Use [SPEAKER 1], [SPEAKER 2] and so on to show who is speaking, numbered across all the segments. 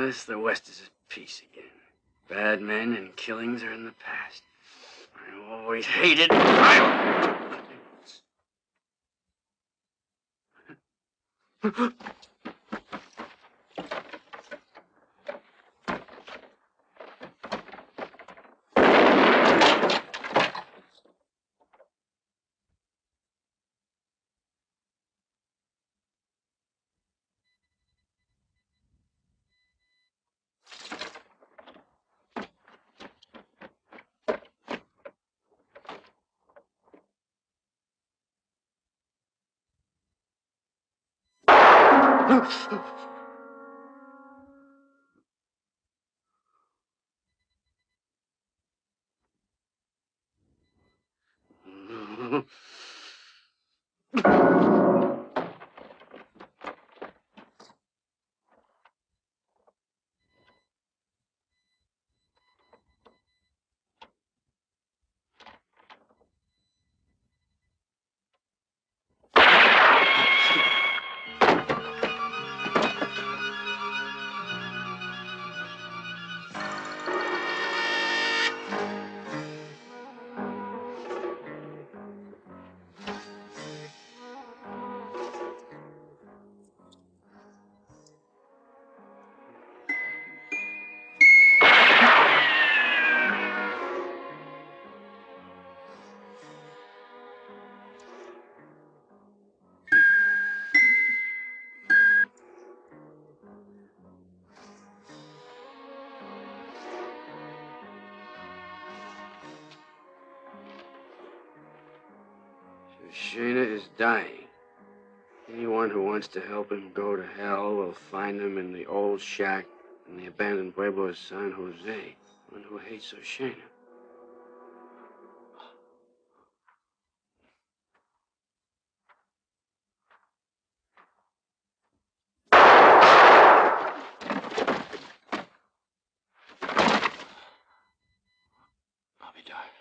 [SPEAKER 1] this, the West is at peace again. Bad men and killings are in the past. I always hated violence. Shoshena is dying. Anyone who wants to help him go to hell will find him in the old shack in the abandoned pueblo of San Jose. One who hates Shoshena. Bobby died.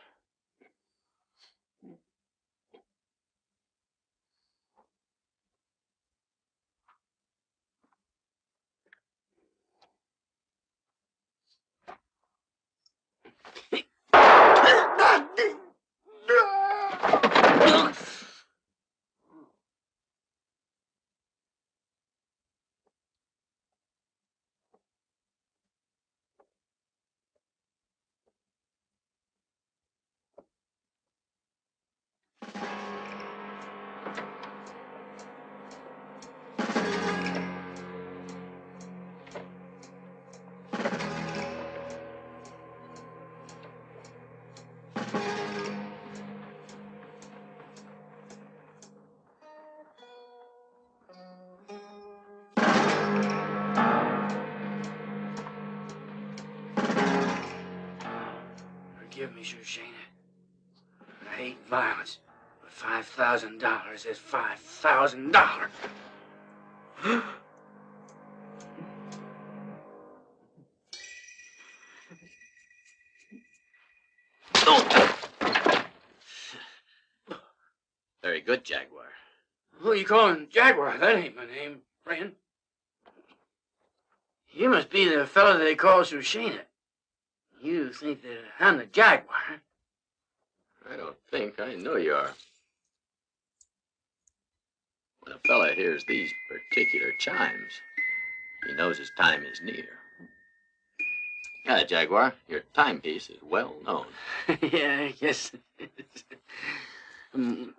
[SPEAKER 1] Forgive me, Shoshena. I hate violence, but $5,000 is $5,000.
[SPEAKER 2] Very good, Jaguar.
[SPEAKER 1] Who are you calling Jaguar? That ain't my name, friend. You must be the fellow they call Shoshena. You think that I'm the Jaguar?
[SPEAKER 2] I don't think I know you are. When a fella hears these particular chimes, he knows his time is near. Yeah, Jaguar, your timepiece is well known.
[SPEAKER 1] Yeah, I guess. The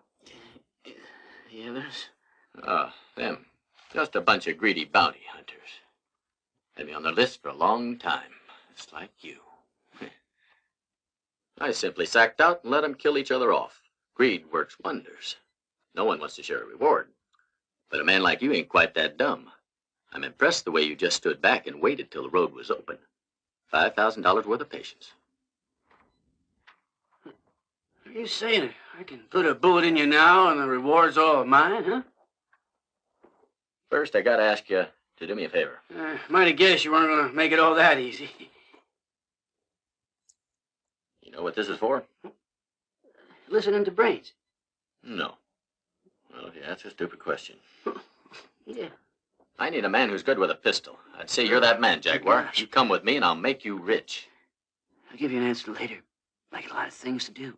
[SPEAKER 1] others?
[SPEAKER 2] Oh, them. Just a bunch of greedy bounty hunters. Had me on the list for a long time, just like you. I simply sacked out and let them kill each other off. Greed works wonders. No one wants to share a reward. But a man like you ain't quite that dumb. I'm impressed the way you just stood back and waited till the road was open. $5,000 worth of patience.
[SPEAKER 1] Are you saying I can put a bullet in you now and the reward's all mine, huh?
[SPEAKER 2] First, I gotta ask you to do me a favor.
[SPEAKER 1] Might have guessed you weren't going to make it all that easy.
[SPEAKER 2] You know what this is for?
[SPEAKER 1] Listening to brains.
[SPEAKER 2] No. Well, yeah, that's a stupid question.
[SPEAKER 1] Yeah.
[SPEAKER 2] I need a man who's good with a pistol. I'd say you're that man, Jaguar. You come with me and I'll make you rich.
[SPEAKER 1] I'll give you an answer later. I got a lot of things to do.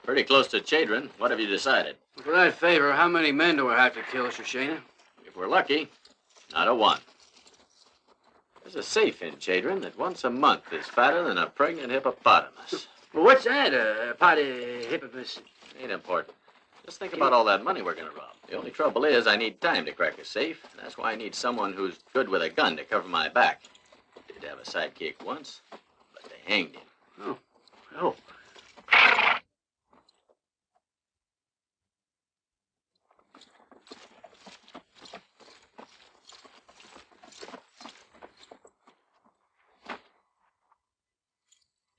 [SPEAKER 2] Pretty close to Chadron. What have you decided?
[SPEAKER 1] For that favor, how many men do I have to kill, Shoshena?
[SPEAKER 2] If we're lucky, not a one. There's a safe in Chadron that once a month is fatter than a pregnant hippopotamus.
[SPEAKER 1] Well, what's that, a potty hippopotamus?
[SPEAKER 2] Ain't important. Just think about all that money we're gonna rob. The only trouble is I need time to crack a safe. That's why I need someone who's good with a gun to cover my back. Did have a sidekick once, but they hanged him.
[SPEAKER 1] Oh. Oh.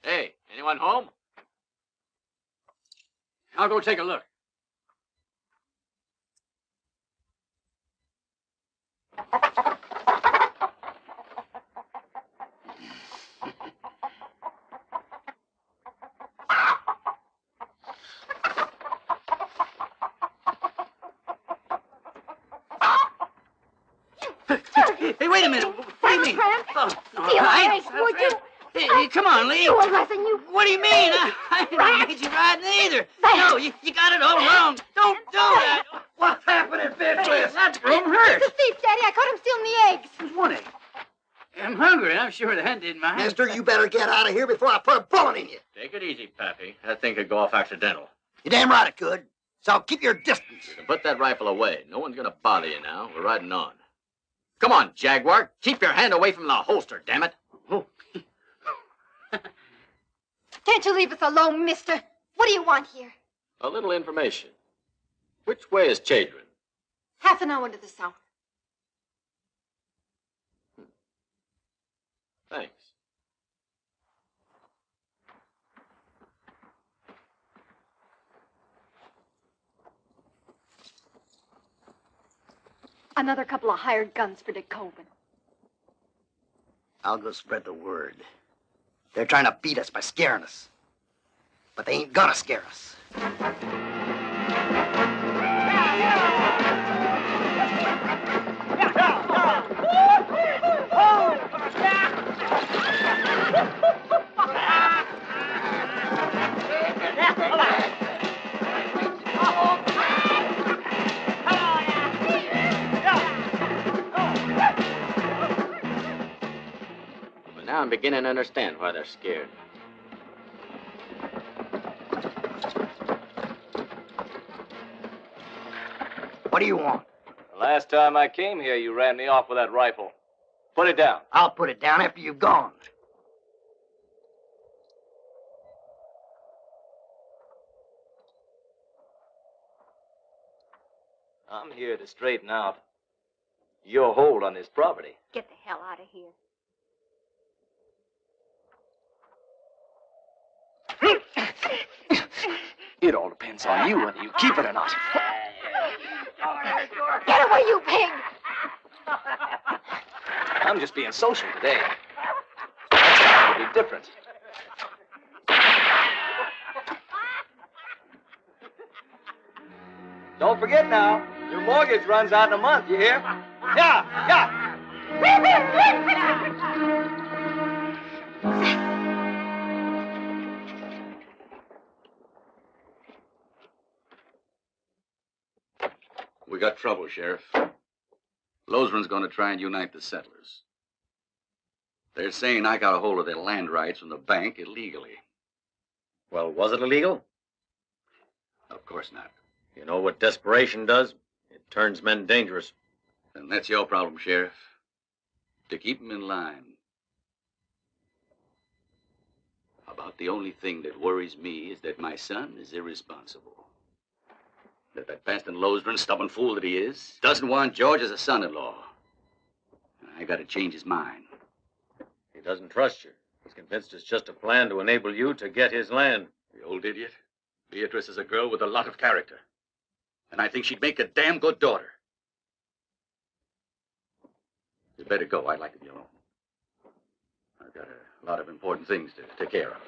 [SPEAKER 2] Hey, anyone home?
[SPEAKER 1] I'll go take a look. Hey, wait a minute. What do you mean? Oh, no, I ain't.
[SPEAKER 3] Would you?
[SPEAKER 1] Hey, come on, Lee.
[SPEAKER 3] You were lesson, you.
[SPEAKER 1] What do you mean? I didn't make you riding either. No, you got it all wrong. Don't do that. What happened at Bed Cliff? That broom hurt.
[SPEAKER 3] It's a thief, Daddy. I caught him stealing the eggs.
[SPEAKER 1] There's one egg. I'm hungry. I'm sure the hen didn't mind.
[SPEAKER 4] Mister, you better get out of here before I put a bullet in you.
[SPEAKER 2] Take it easy, Pappy. That thing could go off accidental.
[SPEAKER 4] You're damn right it could. So keep your distance.
[SPEAKER 2] You can put that rifle away. No one's gonna bother you now. We're riding on. Come on, Jaguar. Keep your hand away from the holster, damn it.
[SPEAKER 1] Oh.
[SPEAKER 3] Can't you leave us alone, mister? What do you want here?
[SPEAKER 2] A little information. Which way is Chadron?
[SPEAKER 3] Half an hour to the south.
[SPEAKER 2] Thanks.
[SPEAKER 3] Another couple of hired guns for Dick Coben.
[SPEAKER 4] I'll go spread the word. They're trying to beat us by scaring us. But they ain't gonna scare us.
[SPEAKER 2] Now I'm beginning to understand why they're scared.
[SPEAKER 4] What do you want?
[SPEAKER 5] The last time I came here, you ran me off with that rifle. Put it down.
[SPEAKER 4] I'll put it down after you've gone.
[SPEAKER 5] I'm here to straighten out your hold on this property.
[SPEAKER 3] Get the hell out of here.
[SPEAKER 5] It all depends on you whether you keep it or not.
[SPEAKER 3] Get away, you pig!
[SPEAKER 5] I'm just being social today. Next time it'll be different. Don't forget now, your mortgage runs out in a month, you hear? Yeah, yeah.
[SPEAKER 6] We got trouble, Sheriff. Lozman's going to try and unite the settlers. They're saying I got a hold of their land rights from the bank illegally.
[SPEAKER 2] Well, was it illegal?
[SPEAKER 6] Of course not.
[SPEAKER 2] You know what desperation does? It turns men dangerous.
[SPEAKER 6] And that's your problem, Sheriff. To keep them in line. About the only thing that worries me is that my son is irresponsible. That Paston Lozman, stubborn fool that he is, doesn't want George as a son-in-law. I got to change his mind.
[SPEAKER 7] He doesn't trust you. He's convinced it's just a plan to enable you to get his land.
[SPEAKER 6] The old idiot. Beatrice is a girl with a lot of character. And I think she'd make a damn good daughter. You better go. I'd like to be alone. I've got a lot of important things to take care of.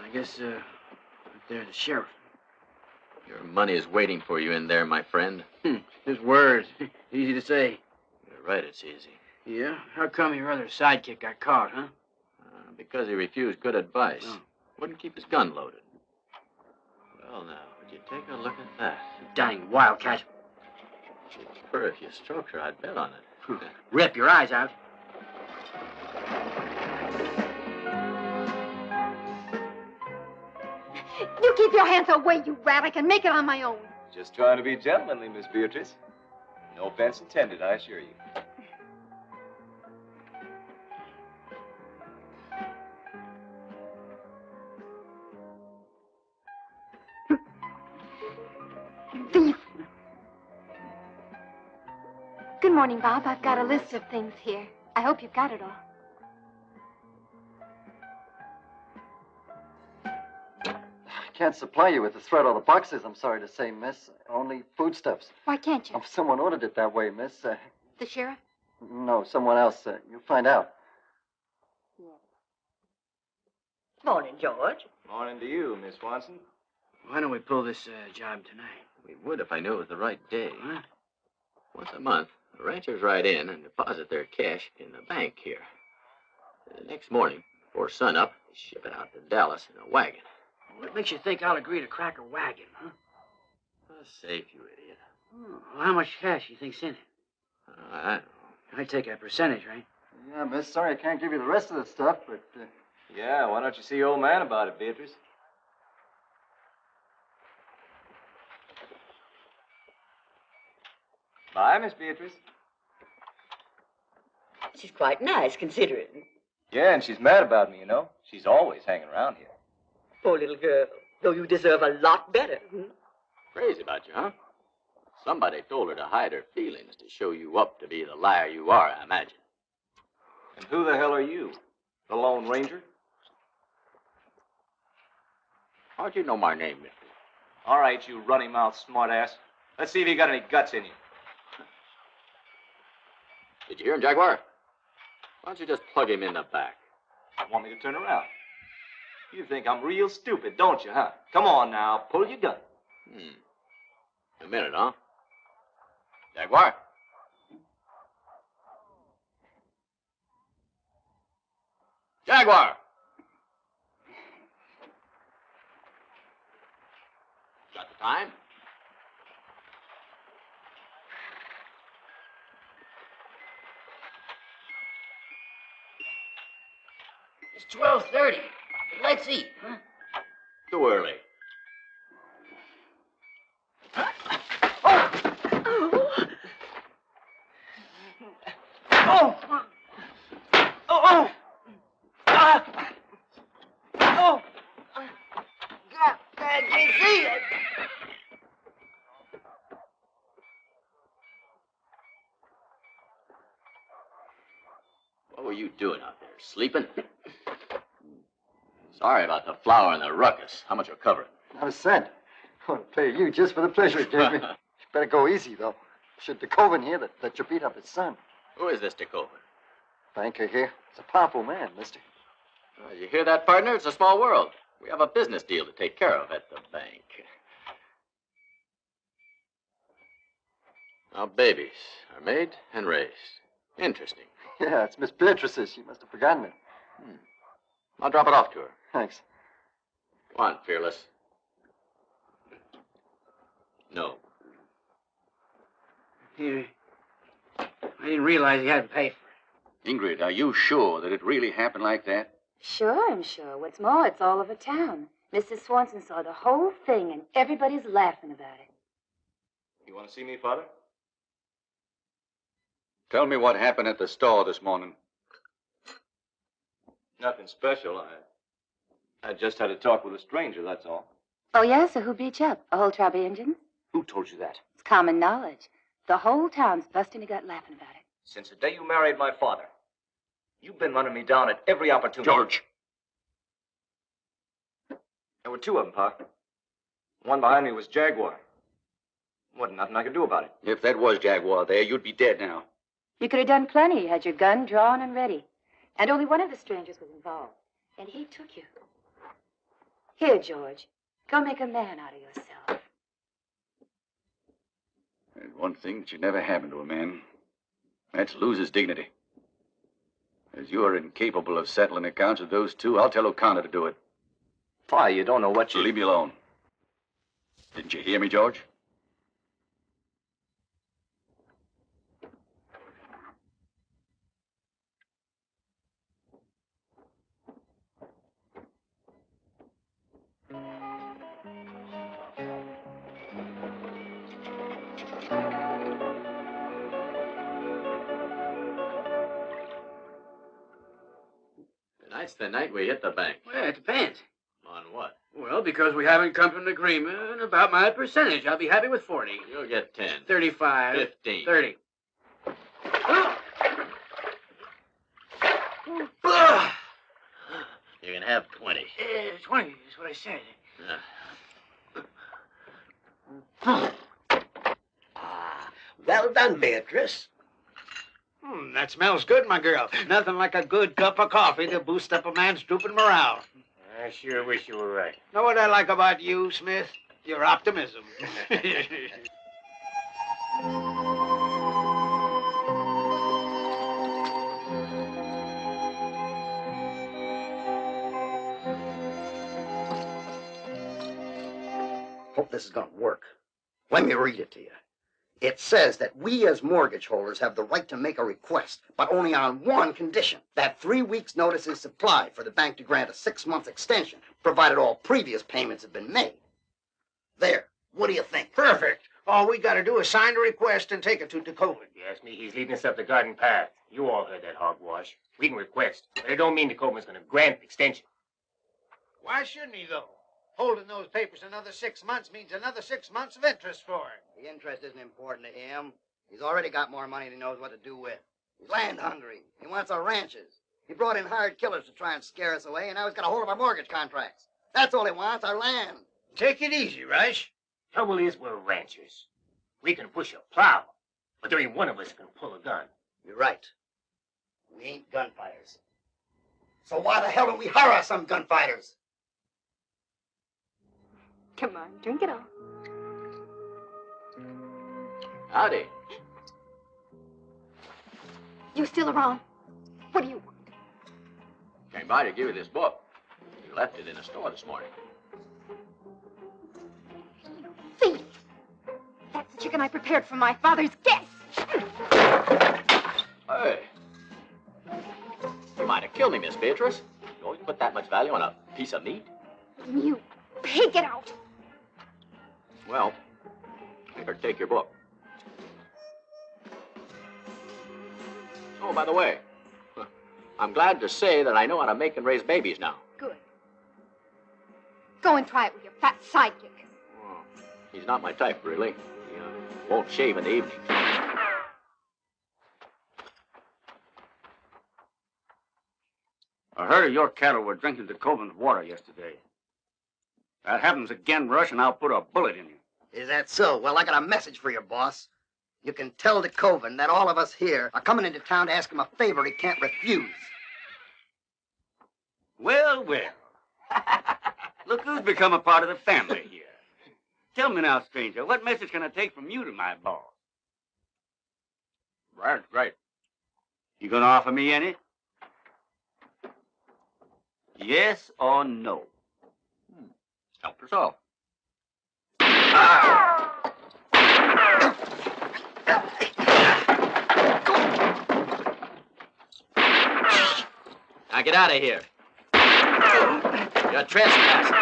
[SPEAKER 1] I guess, there's the sheriff.
[SPEAKER 2] Your money is waiting for you in there, my friend.
[SPEAKER 1] His words. Easy to say.
[SPEAKER 2] You're right, it's easy.
[SPEAKER 1] Yeah? How come your other sidekick got caught, huh?
[SPEAKER 2] Because he refused good advice.
[SPEAKER 1] Oh.
[SPEAKER 2] Wouldn't keep his gun loaded. Well, now, would you take a look at that?
[SPEAKER 1] Dang wildcat.
[SPEAKER 2] She'd purr if you stroked her. I'd bet on it.
[SPEAKER 1] Rip your eyes out.
[SPEAKER 3] You keep your hands away, you rat. I can make it on my own.
[SPEAKER 5] Just trying to be gentlemanly, Miss Beatrice. No offense intended, I assure you.
[SPEAKER 3] Thief. Good morning, Bob. I've got a list of things here. I hope you've got it all.
[SPEAKER 8] I can't supply you with the thread or the boxes, I'm sorry to say, miss. Only foodstuffs.
[SPEAKER 3] Why can't you?
[SPEAKER 8] Someone ordered it that way, miss.
[SPEAKER 3] The sheriff?
[SPEAKER 8] No, someone else. You'll find out.
[SPEAKER 9] Morning, George.
[SPEAKER 5] Morning to you, Miss Swanson.
[SPEAKER 1] Why don't we pull this job tonight?
[SPEAKER 2] We would if I knew it was the right day.
[SPEAKER 1] What?
[SPEAKER 2] Once a month, the ranchers ride in and deposit their cash in the bank here. The next morning, before sunup, they ship it out to Dallas in a wagon.
[SPEAKER 1] What makes you think I'll agree to crack a wagon, huh?
[SPEAKER 2] Safe, you idiot.
[SPEAKER 1] Oh, well, how much cash you think's in it?
[SPEAKER 2] I don't know.
[SPEAKER 1] I take a percentage, right?
[SPEAKER 8] Yeah, miss, sorry I can't give you the rest of the stuff, but...
[SPEAKER 5] Yeah, why don't you see old man about it, Beatrice? Bye, Miss Beatrice.
[SPEAKER 9] She's quite nice, considering.
[SPEAKER 5] Yeah, and she's mad about me, you know. She's always hanging around here.
[SPEAKER 9] Poor little girl. Though you deserve a lot better.
[SPEAKER 2] Crazy about you, huh? Somebody told her to hide her feelings to show you up to be the liar you are, I imagine.
[SPEAKER 5] And who the hell are you? The Lone Ranger?
[SPEAKER 2] How'd you know my name, mister?
[SPEAKER 5] All right, you runny-mouthed smartass. Let's see if you got any guts in you.
[SPEAKER 2] Did you hear him, Jaguar? Why don't you just plug him in the back?
[SPEAKER 5] Want me to turn around? You think I'm real stupid, don't you, huh? Come on now, pull your gun.
[SPEAKER 2] A minute, huh? Jaguar? Jaguar! Got the time?
[SPEAKER 1] It's 12:30. Let's eat, huh?
[SPEAKER 2] Too early.
[SPEAKER 9] God, I can't see it.
[SPEAKER 2] What were you doing out there? Sleeping? Sorry about the flour and the ruckus. How much are covering?
[SPEAKER 8] Not a cent. I want to pay you just for the pleasure it gave me. You better go easy, though. Should DeCoven hear that you beat up his son.
[SPEAKER 2] Who is this Tequila?
[SPEAKER 8] Banker here. He's a powerful man, mister.
[SPEAKER 2] You hear that, partner? It's a small world. We have a business deal to take care of at the bank. Now, babies are made and raised. Interesting.
[SPEAKER 8] Yeah, it's Miss Beatrice's. She must have forgotten it.
[SPEAKER 2] I'll drop it off to her.
[SPEAKER 8] Thanks.
[SPEAKER 2] Go on, Fearless. No.
[SPEAKER 1] Here. I didn't realize he had to pay for it.
[SPEAKER 6] Ingrid, are you sure that it really happened like that?
[SPEAKER 10] Sure, I'm sure. What's more, it's all over town. Mrs. Swanson saw the whole thing, and everybody's laughing about it.
[SPEAKER 5] You want to see me, Father?
[SPEAKER 6] Tell me what happened at the store this morning.
[SPEAKER 5] Nothing special. I just had a talk with a stranger, that's all.
[SPEAKER 10] Oh, yeah? So who beat you up? A whole tribe of Indians?
[SPEAKER 5] Who told you that?
[SPEAKER 10] It's common knowledge. The whole town's busting a gut laughing about it.
[SPEAKER 5] Since the day you married my father, you've been running me down at every opportunity.
[SPEAKER 6] George!
[SPEAKER 5] There were two of them, Pa. The one behind me was Jaguar. Wasn't nothing I could do about it.
[SPEAKER 6] If that was Jaguar there, you'd be dead now.
[SPEAKER 10] You could have done plenty. You had your gun drawn and ready. And only one of the strangers was involved. And he took you. Here, George. Go make a man out of yourself.
[SPEAKER 6] There's one thing that should never happen to a man. That's lose his dignity. As you are incapable of settling accounts with those two, I'll tell O'Connor to do it.
[SPEAKER 5] Pa, you don't know what you...
[SPEAKER 6] Leave me alone. Didn't you hear me, George?
[SPEAKER 2] Tonight's the night we hit the bank.
[SPEAKER 1] Well, it depends.
[SPEAKER 2] On what?
[SPEAKER 1] Well, because we haven't come to an agreement about my percentage. I'll be happy with 40.
[SPEAKER 2] You'll get 10.
[SPEAKER 1] 35.
[SPEAKER 2] 15.
[SPEAKER 1] 30.
[SPEAKER 2] You can have 20.
[SPEAKER 1] 20 is what I said.
[SPEAKER 11] Well done, Beatrice. That smells good, my girl. Nothing like a good cup of coffee to boost up a man's drooping morale.
[SPEAKER 7] I sure wish you were right.
[SPEAKER 11] Know what I like about you, Smith? Your optimism.
[SPEAKER 4] Hope this is going to work. Let me read it to you. It says that we as mortgage holders have the right to make a request, but only on one condition, that 3 weeks' notice is supplied for the bank to grant a 6-month extension, provided all previous payments have been made. There. What do you think?
[SPEAKER 11] Perfect. All we got to do is sign the request and take it to DeCoven.
[SPEAKER 7] You ask me, he's leading us up the garden path. You all heard that hogwash. We can request, but it don't mean DeCoven's going to grant the extension.
[SPEAKER 11] Why shouldn't he, though? Holding those papers another 6 months means another 6 months of interest for him.
[SPEAKER 4] The interest isn't important to him. He's already got more money than he knows what to do with. He's land hungry. He wants our ranches. He brought in hired killers to try and scare us away, and now he's got a hold of our mortgage contracts. That's all he wants, our land.
[SPEAKER 11] Take it easy, Rush.
[SPEAKER 7] Trouble is, we're ranchers. We can push a plow, but there ain't one of us who can pull a gun.
[SPEAKER 4] You're right. We ain't gunfighters. So why the hell don't we hire some gunfighters?
[SPEAKER 3] Come on, drink it all.
[SPEAKER 2] Howdy.
[SPEAKER 3] You still around? What do you want?
[SPEAKER 2] Came by to give you this book. You left it in the store this morning.
[SPEAKER 3] Thief! That's the chicken I prepared for my father's guests.
[SPEAKER 2] Hey. You might have killed me, Miss Beatrice. You always put that much value on a piece of meat?
[SPEAKER 3] You pig, get out!
[SPEAKER 2] Well, here, take your book. Oh, by the way, I'm glad to say that I know how to make and raise babies now.
[SPEAKER 3] Good. Go and try it with your fat sidekick.
[SPEAKER 2] Oh, he's not my type, really. He won't shave in the evening.
[SPEAKER 12] A herd of your cattle were drinking DeCoven's water yesterday. That happens again, Rush, and I'll put a bullet in you.
[SPEAKER 4] Is that so? Well, I got a message for you, boss. You can tell DeCoven that all of us here are coming into town to ask him a favor he can't refuse.
[SPEAKER 12] Well, well. Look who's become a part of the family here. Tell me now, stranger, what message can I take from you to my boss? Right. You gonna offer me any? Yes or no?
[SPEAKER 2] Help yourself. Now get out of here. You're trespassing.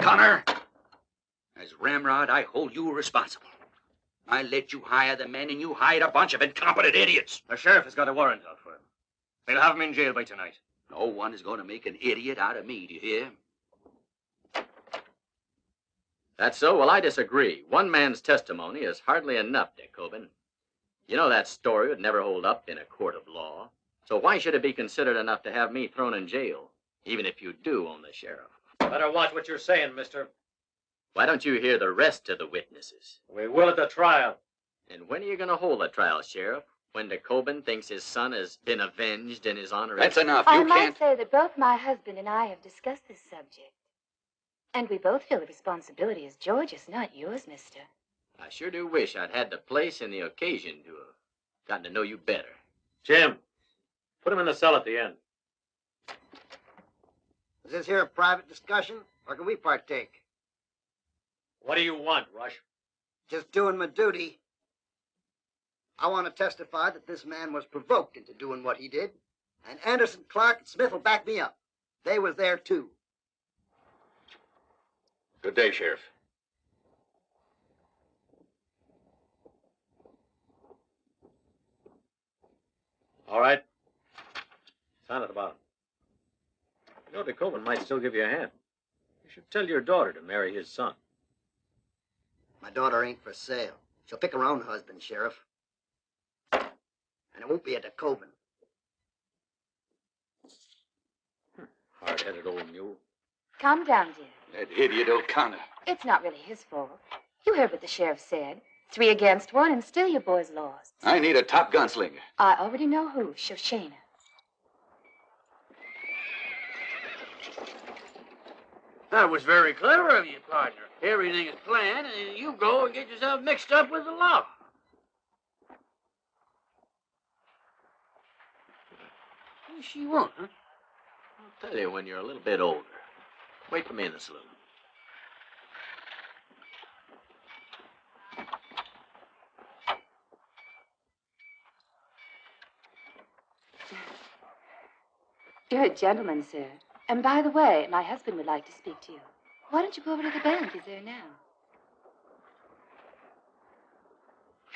[SPEAKER 6] Connor. As Ramrod, I hold you responsible. I let you hire the men, and you hired a bunch of incompetent idiots.
[SPEAKER 5] The sheriff has got a warrant out for him. They'll have him in jail by tonight.
[SPEAKER 6] No one is going to make an idiot out of me, do you hear?
[SPEAKER 2] That's so? Well, I disagree. One man's testimony is hardly enough, Dick Coben. You know that story would never hold up in a court of law. So why should it be considered enough to have me thrown in jail, even if you do own the sheriff?
[SPEAKER 13] Better watch what you're saying, mister.
[SPEAKER 2] Why don't you hear the rest of the witnesses?
[SPEAKER 13] We will at the trial.
[SPEAKER 2] And when are you going to hold the trial, Sheriff? When Dick Coben thinks his son has been avenged and his honor...
[SPEAKER 6] That's enough.
[SPEAKER 10] I
[SPEAKER 6] You
[SPEAKER 10] might
[SPEAKER 6] can't...
[SPEAKER 10] say that both my husband and I have discussed this subject. And we both feel the responsibility is George's, not yours, mister.
[SPEAKER 2] I sure do wish I'd had the place and the occasion to have gotten to know you better.
[SPEAKER 13] Jim, put him in the cell at the end.
[SPEAKER 11] Is this here a private discussion, or can we partake?
[SPEAKER 13] What do you want, Rush?
[SPEAKER 11] Just doing my duty. I want to testify that this man was provoked into doing what he did, and Anderson, Clark, and Smith will back me up. They was there, too.
[SPEAKER 6] Good day, Sheriff.
[SPEAKER 13] All right. Sign at the bottom. You know, Dick Coben might still give you a hand. You should tell your daughter to marry his son.
[SPEAKER 11] My daughter ain't for sale. She'll pick her own husband, Sheriff. And it won't be a Dick Coben.
[SPEAKER 13] Hard-headed old mule.
[SPEAKER 10] Calm down, dear.
[SPEAKER 6] That idiot O'Connor.
[SPEAKER 10] It's not really his fault. You heard what the sheriff said. 3 against 1, and still your boys lost.
[SPEAKER 6] I need a top gunslinger.
[SPEAKER 10] I already know who. Shoshena.
[SPEAKER 1] That was very clever of you, partner. Everything is planned, and you go and get yourself mixed up with the law. What does she want, huh?
[SPEAKER 2] I'll tell you when you're a little bit older. Wait for me in the saloon.
[SPEAKER 10] You're a gentleman, sir. And by the way, my husband would like to speak to you. Why don't you go over to the bank? He's there now.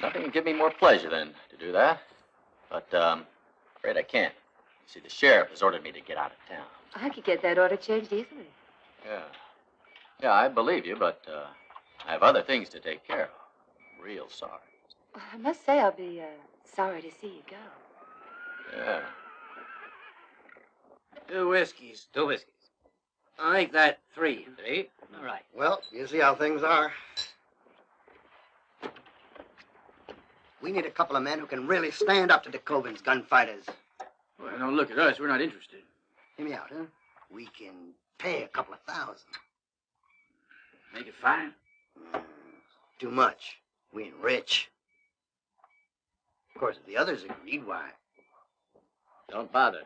[SPEAKER 2] Nothing would give me more pleasure than to do that. But, afraid I can't. See, the sheriff has ordered me to get out of town.
[SPEAKER 10] I could get that order changed easily.
[SPEAKER 2] Yeah. Yeah, I believe you, but, I have other things to take care of. Real sorry.
[SPEAKER 10] I must say I'll be, sorry to see you go.
[SPEAKER 2] Yeah.
[SPEAKER 1] 2 whiskeys.
[SPEAKER 13] 2 whiskeys.
[SPEAKER 1] I'll make that 3.
[SPEAKER 13] 3? All right.
[SPEAKER 11] Well, you see how things are. We need a couple of men who can really stand up to Dick Coben's gunfighters.
[SPEAKER 1] Well, don't look at us. We're not interested.
[SPEAKER 11] Hear me out, huh? We can pay a couple of $1,000.
[SPEAKER 1] Make it fine.
[SPEAKER 11] Too much. We ain't rich. Of course, if the others agreed, why?
[SPEAKER 2] Don't bother.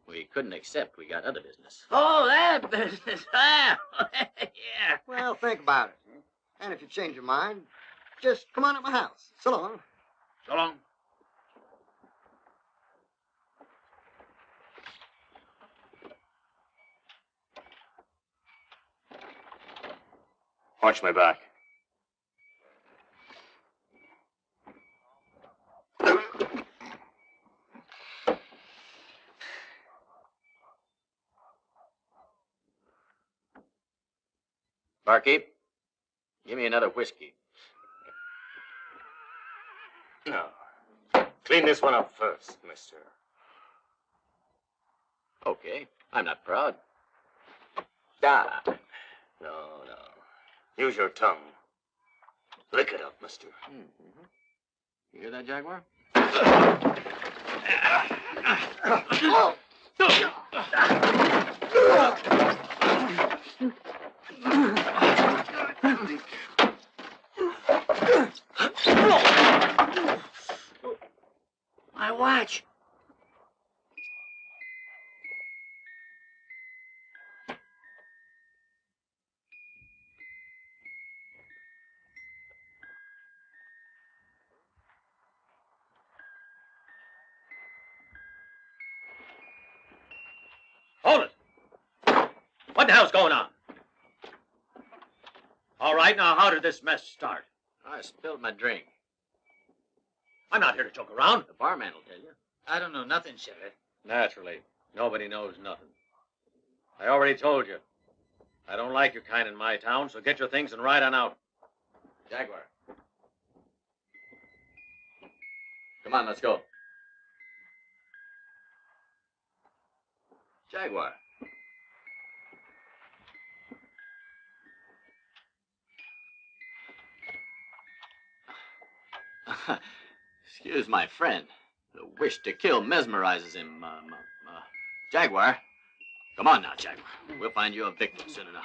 [SPEAKER 2] We couldn't accept. We got other business.
[SPEAKER 1] Oh, that business. Ah, yeah.
[SPEAKER 11] Well, think about it. And if you change your mind, just come on at my house. So long.
[SPEAKER 1] So long.
[SPEAKER 5] Watch my back.
[SPEAKER 2] Barkeep, give me another whiskey.
[SPEAKER 7] No. Clean this one up first, mister.
[SPEAKER 2] Okay. I'm not proud.
[SPEAKER 7] No, no. Use your tongue. Lick it up, mister.
[SPEAKER 2] Mm-hmm. You hear that, Jaguar?
[SPEAKER 1] My watch.
[SPEAKER 13] Hold it! What the hell's going on? All right, now how did this mess start?
[SPEAKER 2] I spilled my drink.
[SPEAKER 13] I'm not here to joke around.
[SPEAKER 2] The barman will tell you.
[SPEAKER 14] I don't know nothing, Sheriff.
[SPEAKER 13] Naturally. Nobody knows nothing. I already told you. I don't like your kind in my town, so get your things and ride on out.
[SPEAKER 2] Jaguar. Come on, let's go. Jaguar. Excuse my friend. The wish to kill mesmerizes him. Jaguar. Come on now, Jaguar. We'll find you a victim soon enough.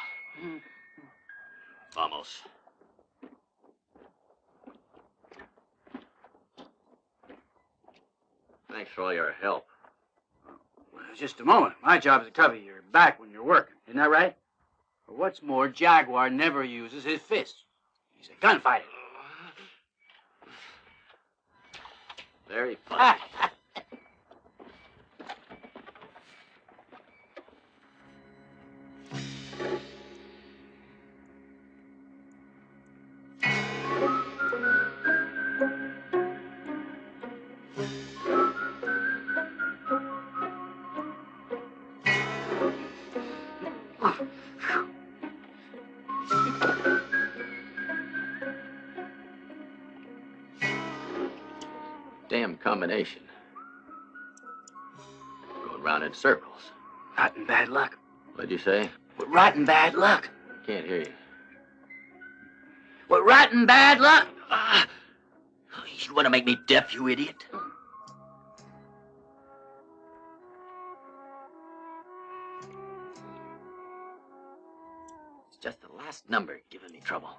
[SPEAKER 2] Vamos. Thanks for all your help.
[SPEAKER 1] Well, just a moment. My job is to cover your back when you're working. Isn't that right? But what's more, Jaguar never uses his fists. He's a gunfighter.
[SPEAKER 2] Very funny. Damn combination. Going round in circles.
[SPEAKER 1] Rotten bad luck.
[SPEAKER 2] What'd you say?
[SPEAKER 1] What rotten bad luck.
[SPEAKER 2] Can't hear you.
[SPEAKER 1] What rotten bad luck.
[SPEAKER 2] You want to make me deaf, you idiot? It's just the last number giving me trouble.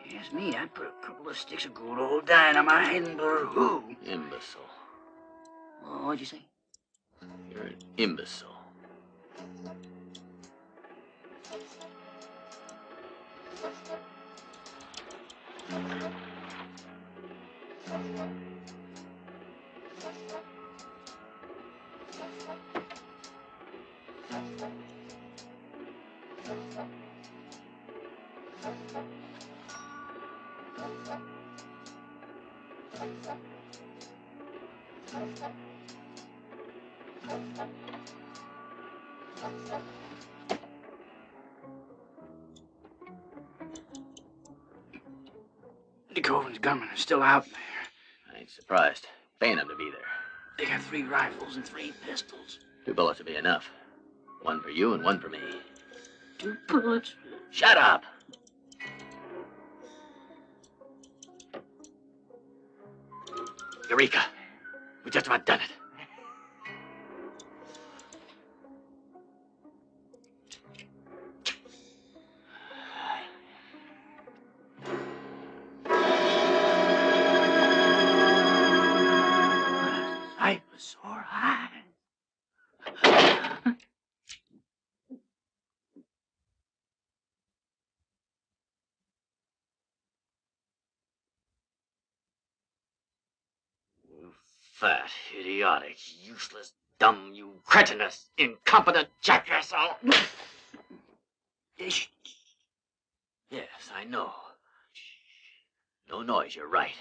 [SPEAKER 1] Yes, me. I put a couple of sticks of good old dynamite in for who?
[SPEAKER 2] Imbecile.
[SPEAKER 1] Oh, what'd you say?
[SPEAKER 2] You're an imbecile.
[SPEAKER 1] DeKoven's gunmen are still out there.
[SPEAKER 2] I ain't surprised. Paying them to be there.
[SPEAKER 1] They got 3 rifles and 3 pistols.
[SPEAKER 2] 2 bullets will be enough. 1 for you and 1 for me.
[SPEAKER 1] 2 bullets?
[SPEAKER 2] Shut up! Eureka! We just about done it.
[SPEAKER 1] I was sore high.
[SPEAKER 2] Fat, idiotic, useless, dumb, you cretinous, incompetent jackass. Yes, I know. No noise, you're right.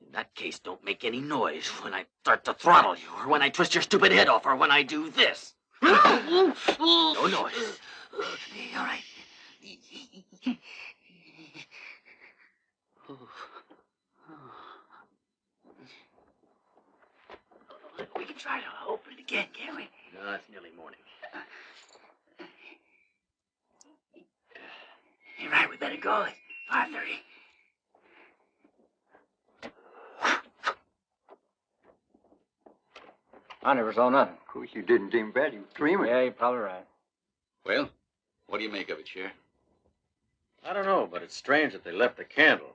[SPEAKER 2] In that case, don't make any noise when I start to throttle you, or when I twist your stupid head off, or when I do this. No noise.
[SPEAKER 1] All right. We can try to open it again, can't we?
[SPEAKER 2] No, it's nearly morning.
[SPEAKER 1] You're right, we better go. It's 5:30.
[SPEAKER 8] I never saw nothing. Of course, you didn't, Dean Brad. You were dreaming.
[SPEAKER 14] Yeah, you're probably right.
[SPEAKER 6] Well, what do you make of it, Sheriff?
[SPEAKER 13] I don't know, but it's strange that they left the candle.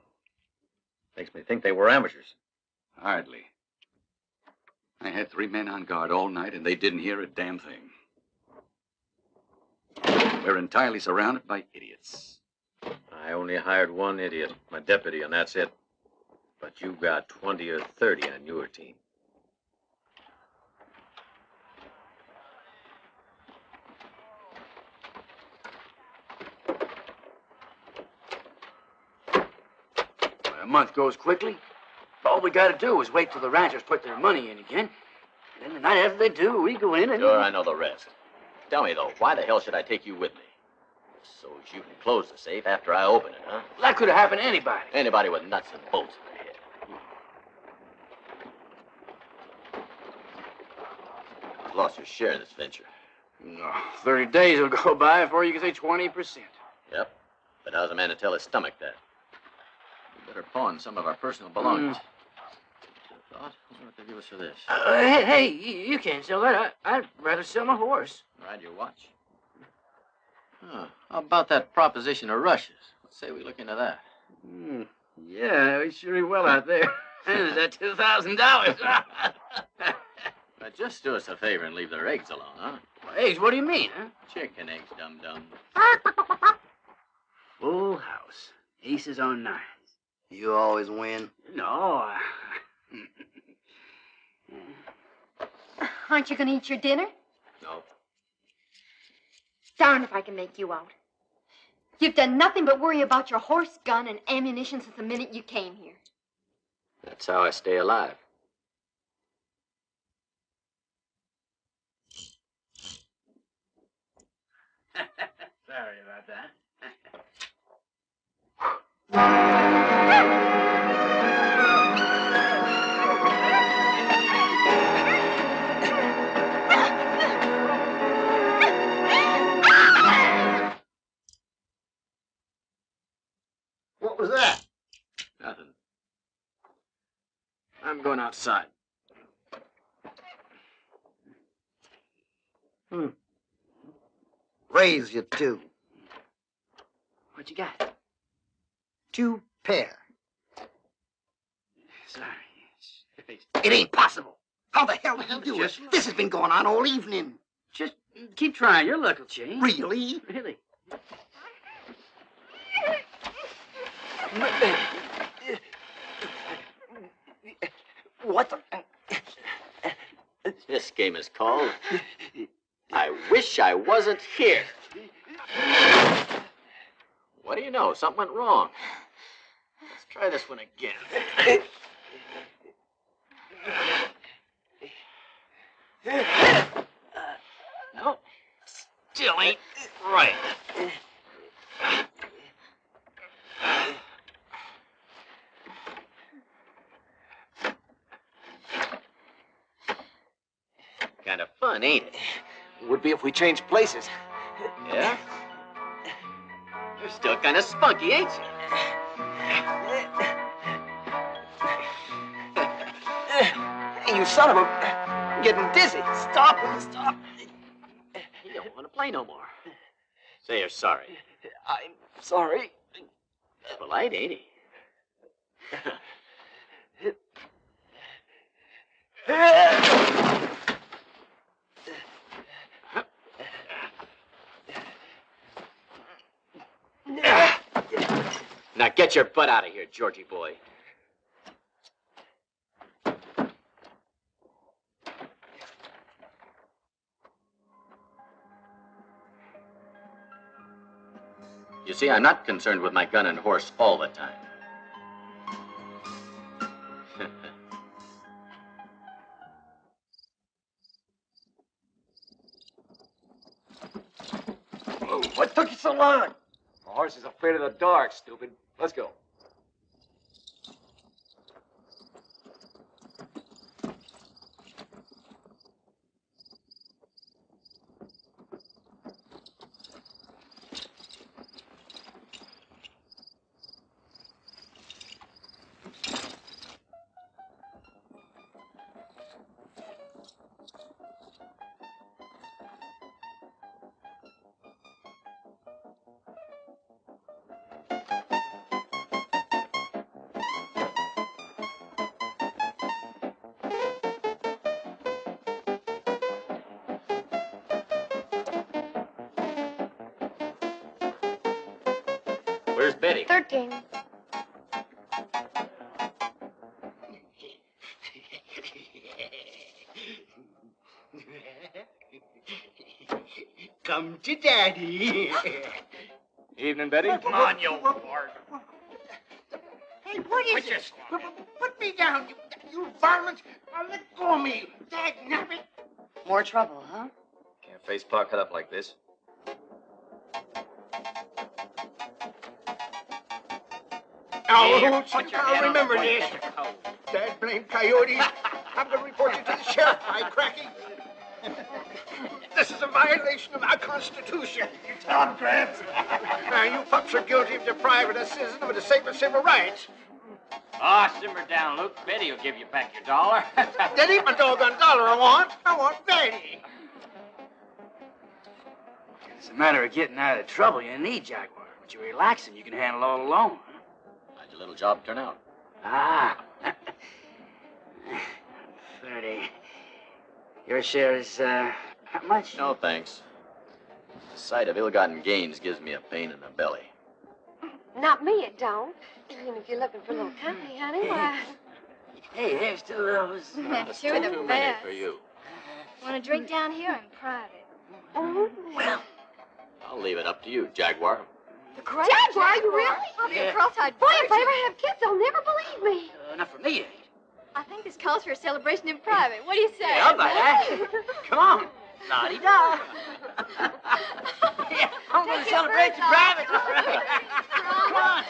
[SPEAKER 13] Makes me think they were amateurs.
[SPEAKER 6] Hardly. I had 3 men on guard all night, and they didn't hear a damn thing. We're entirely surrounded by idiots.
[SPEAKER 13] I only hired 1 idiot, my deputy, and that's it. But you got 20 or 30 on your team.
[SPEAKER 1] A month goes quickly. All we gotta do is wait till the ranchers put their money in again. Then the night after they do, we go in and...
[SPEAKER 2] Sure, I know the rest. Tell me, though, why the hell should I take you with me? So you can close the safe after I open it, huh?
[SPEAKER 1] Well, that could have happened to anybody.
[SPEAKER 2] Anybody with nuts and bolts in their head. You've lost your share of this venture.
[SPEAKER 1] No, 30 days will go by before you can say 20%.
[SPEAKER 2] Yep. But how's a man to tell his stomach that? We better pawn some of our personal belongings. Thought? I wonder what they give us for this.
[SPEAKER 1] Hey, you can't sell that. I'd rather sell my horse.
[SPEAKER 2] Ride your watch. Huh. How about that proposition of Russia's? Let's say we look into that.
[SPEAKER 1] Yeah, we sure well out there. Is that $2,000?
[SPEAKER 2] But just do us a favor and leave their eggs alone, huh?
[SPEAKER 1] Eggs? What do you mean, huh?
[SPEAKER 2] Chicken eggs, dum-dum.
[SPEAKER 1] Full house. Aces on nines.
[SPEAKER 11] You always win.
[SPEAKER 1] No.
[SPEAKER 3] Aren't you going to eat your dinner?
[SPEAKER 2] No.
[SPEAKER 3] Darn if I can make you out. You've done nothing but worry about your horse, gun, and ammunition since the minute you came here.
[SPEAKER 2] That's how I stay alive.
[SPEAKER 1] Sorry about that.
[SPEAKER 11] What was that?
[SPEAKER 2] Nothing.
[SPEAKER 1] I'm going outside.
[SPEAKER 11] Raise you two.
[SPEAKER 1] What you got?
[SPEAKER 11] 2 pair.
[SPEAKER 1] Sorry.
[SPEAKER 11] It ain't possible. How the hell did you do it? This has been going on all evening.
[SPEAKER 1] Just keep trying. Your luck will change.
[SPEAKER 11] Really?
[SPEAKER 1] Really.
[SPEAKER 11] What the...
[SPEAKER 2] This game is called I Wish I Wasn't Here. What do you know? Something went wrong. Let's try this one again. No, still ain't right. Kind of fun, ain't it?
[SPEAKER 11] It would be if we changed places.
[SPEAKER 2] Yeah? You're still kind of spunky, ain't you?
[SPEAKER 11] You son of a... I'm getting dizzy. Stop. Stop.
[SPEAKER 2] You don't want to play no more. Say you're sorry.
[SPEAKER 11] I'm sorry.
[SPEAKER 2] Polite, ain't he? Now get your butt out of here, Georgie boy. You see, I'm not concerned with my gun and horse all the time.
[SPEAKER 11] What took you so long?
[SPEAKER 5] The horse is afraid of the dark, stupid. Let's go.
[SPEAKER 2] Where's Betty?
[SPEAKER 3] Third game.
[SPEAKER 11] Come to Daddy.
[SPEAKER 5] Evening, Betty.
[SPEAKER 2] Come on, you whore.
[SPEAKER 11] Hey, what is it? Put me down, you varmints. Now let go of me, dag nabbit.
[SPEAKER 10] More trouble, huh?
[SPEAKER 5] Can't face Pa cut up like this.
[SPEAKER 11] Now, I'll remember this. Dad blamed coyotes. I'm going to report you to the sheriff, my cracky. This is a violation of our Constitution. You tell him, Gramps. You pups are guilty of depriving a citizen of the same civil rights.
[SPEAKER 14] Ah, simmer down, Luke. Betty will give you back your dollar.
[SPEAKER 11] Then eat my doggone dollar I want Betty.
[SPEAKER 12] It's a matter of getting out of trouble you need, Jaguar. But you're relaxing, you can handle it all alone.
[SPEAKER 2] How'd your little job turn out?
[SPEAKER 12] Ah. 30. Your share is, how much?
[SPEAKER 2] No, thanks. The sight of ill-gotten gains gives me a pain in the belly.
[SPEAKER 3] Not me, it don't. Even if you're looking for a little company, honey, why...
[SPEAKER 12] Hey, here's to those.
[SPEAKER 3] Sure, the
[SPEAKER 2] Too many
[SPEAKER 3] best.
[SPEAKER 2] for you.
[SPEAKER 3] Want to drink down here in private? Oh, well.
[SPEAKER 2] I'll leave it up to you, Jaguar.
[SPEAKER 3] Great Jaguar, you really? I'll be a cross-eyed boy if I ever have kids. They'll never believe me.
[SPEAKER 12] Not for me, it ain't.
[SPEAKER 3] I think this calls for a celebration in private. What do you say?
[SPEAKER 12] Yeah, I'll buy that. Come on. La-di-da. Yeah, I'm going to celebrate in private. Come on.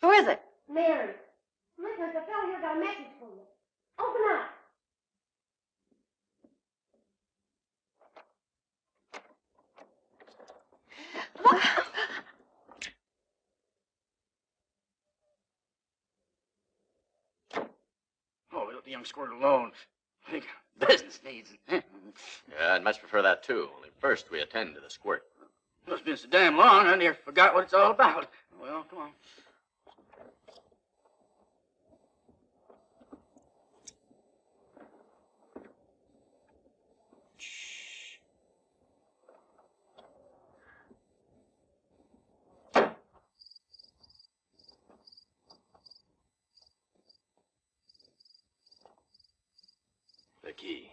[SPEAKER 10] Who is it?
[SPEAKER 15] Mary. Listen, the fellow here got a message for you. Open up.
[SPEAKER 12] Oh, let the young squirt alone. I think business needs it.
[SPEAKER 2] Yeah, I'd much prefer that, too. Only first we attend to the squirt.
[SPEAKER 12] It's been so damn long, I near forgot what it's all about. Well, come on.
[SPEAKER 2] The key.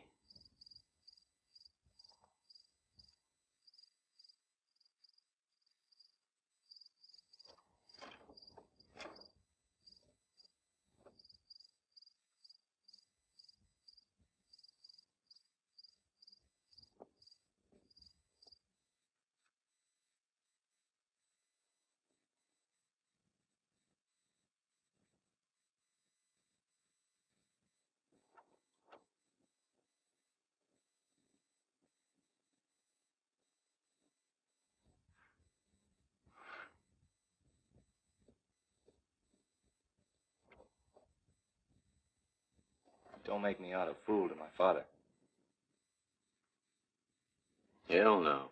[SPEAKER 5] Don't make me out a fool to my father.
[SPEAKER 2] Hell no.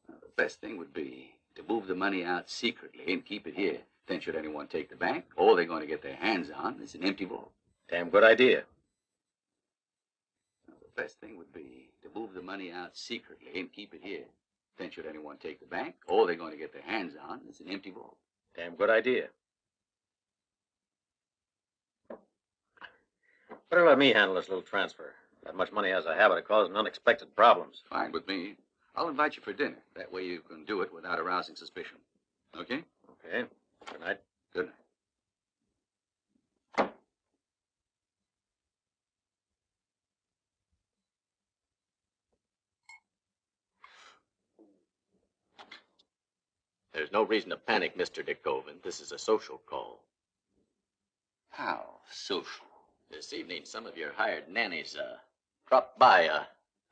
[SPEAKER 6] The best thing would be to move the money out secretly and keep it here. Then should anyone take the bank, all they're going to get their hands on is an empty vault.
[SPEAKER 13] Damn good idea.
[SPEAKER 6] The best thing would be to move the money out secretly and keep it here. Then should anyone take the bank, all they're going to get their hands on is an empty vault.
[SPEAKER 13] Damn good idea. Better let me handle this little transfer. That much money has a habit of causing unexpected problems.
[SPEAKER 6] Fine with me. I'll invite you for dinner. That way you can do it without arousing suspicion. Okay?
[SPEAKER 13] Okay. Good night.
[SPEAKER 6] Good night.
[SPEAKER 2] There's no reason to panic, Mr. DeKoven. This is a social call.
[SPEAKER 6] How social?
[SPEAKER 2] This evening, some of your hired nannies dropped by a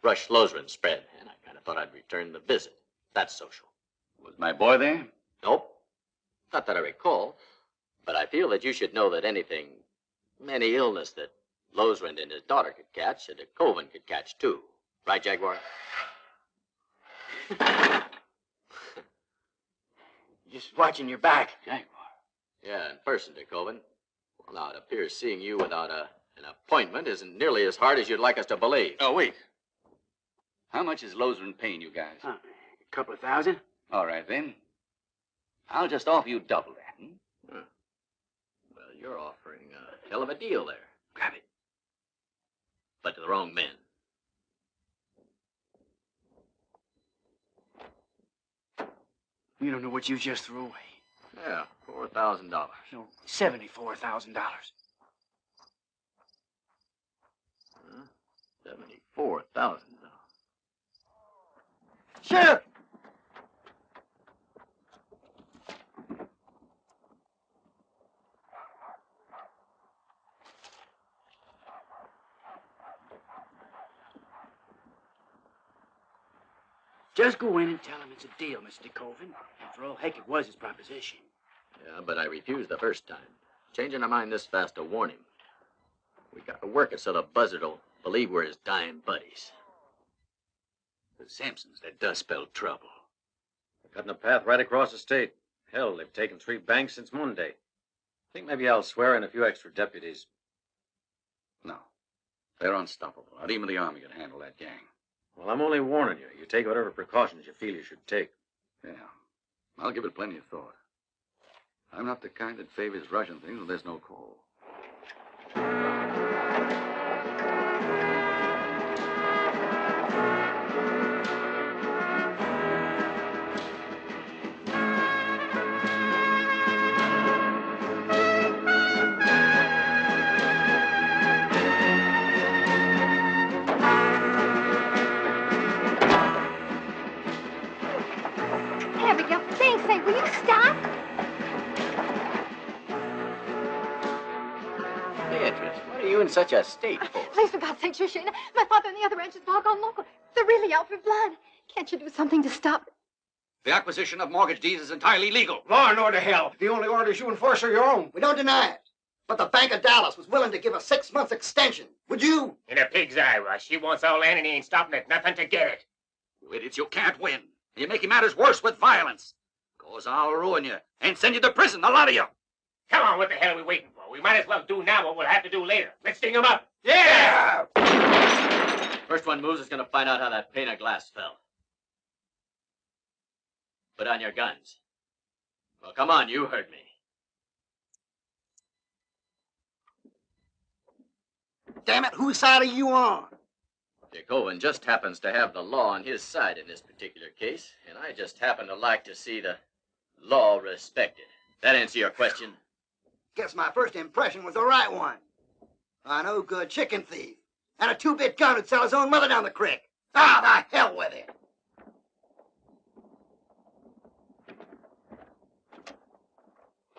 [SPEAKER 2] Rush Lozrin spread, and I kind of thought I'd return the visit. That's social.
[SPEAKER 6] Was my boy there?
[SPEAKER 2] Nope. Not that I recall. But I feel that you should know that any illness that Lozrin and his daughter could catch, that DeKoven could catch too. Right, Jaguar?
[SPEAKER 12] Just watching your back, Jaguar.
[SPEAKER 2] Yeah, in person, DeKoven. Well, now, it appears seeing you without an appointment isn't nearly as hard as you'd like us to believe.
[SPEAKER 6] Oh, wait. How much is Lozrin paying you guys?
[SPEAKER 12] A couple of thousand.
[SPEAKER 6] All right, then. I'll just offer you double that.
[SPEAKER 2] Huh. Well, you're offering a hell of a deal there.
[SPEAKER 12] Grab it.
[SPEAKER 2] but to the wrong men.
[SPEAKER 1] You don't know what you just threw away.
[SPEAKER 2] Yeah, $4,000.
[SPEAKER 1] No, $74,000.
[SPEAKER 2] $74,000.
[SPEAKER 8] Sheriff!
[SPEAKER 1] Just go in and tell him it's a deal, Mr. Colvin. After all, heck, it was his proposition.
[SPEAKER 2] Yeah, but I refused the first time. Changing our mind this fast to warn him. We got to work it so the buzzard will believe we're his dying buddies.
[SPEAKER 12] The Sampsons, that does spell trouble.
[SPEAKER 13] They're cutting a path right across the state. Hell, they've taken 3 banks since Monday. I think maybe I'll swear in a few extra deputies.
[SPEAKER 6] No. They're unstoppable. Not even the Army can handle that gang.
[SPEAKER 13] Well, I'm only warning you. You take whatever precautions you feel you should take.
[SPEAKER 6] Yeah. I'll give it plenty of thought. I'm not the kind that favors rushing things when there's no call.
[SPEAKER 3] Abigail, for thing's sake, will you stop?
[SPEAKER 2] Beatrice, what are you in such a state for?
[SPEAKER 3] Please, for God's sake, Shoshena. My father and the other ranchers have all gone local. They're really out for blood. Can't you do something to stop it?
[SPEAKER 12] The acquisition of mortgage deeds is entirely legal.
[SPEAKER 11] Law and order, hell. The only orders you enforce are your own.
[SPEAKER 4] We don't deny it. But the Bank of Dallas was willing to give a 6-month extension. Would you?
[SPEAKER 7] In a pig's eye, Rush. She wants all land and he ain't stopping at nothing to get it.
[SPEAKER 12] You idiots, you can't win. You're making matters worse with violence. Cause I'll ruin you and send you to prison, a lot of you.
[SPEAKER 7] Come on, what the hell are we waiting for? We might as well do now what we'll have to do later. Let's sting him up.
[SPEAKER 11] Yeah!
[SPEAKER 2] First one moves is going to find out how that pane of glass fell. Put on your guns. Well, come on, you heard me.
[SPEAKER 4] Damn it, whose side are you on?
[SPEAKER 2] Cohen just happens to have the law on his side in this particular case, and I just happen to like to see the law respected. That answer your question?
[SPEAKER 4] Guess my first impression was the right one. A no-good chicken thief. And a 2-bit gun who'd sell his own mother down the creek. Ah, the hell with it.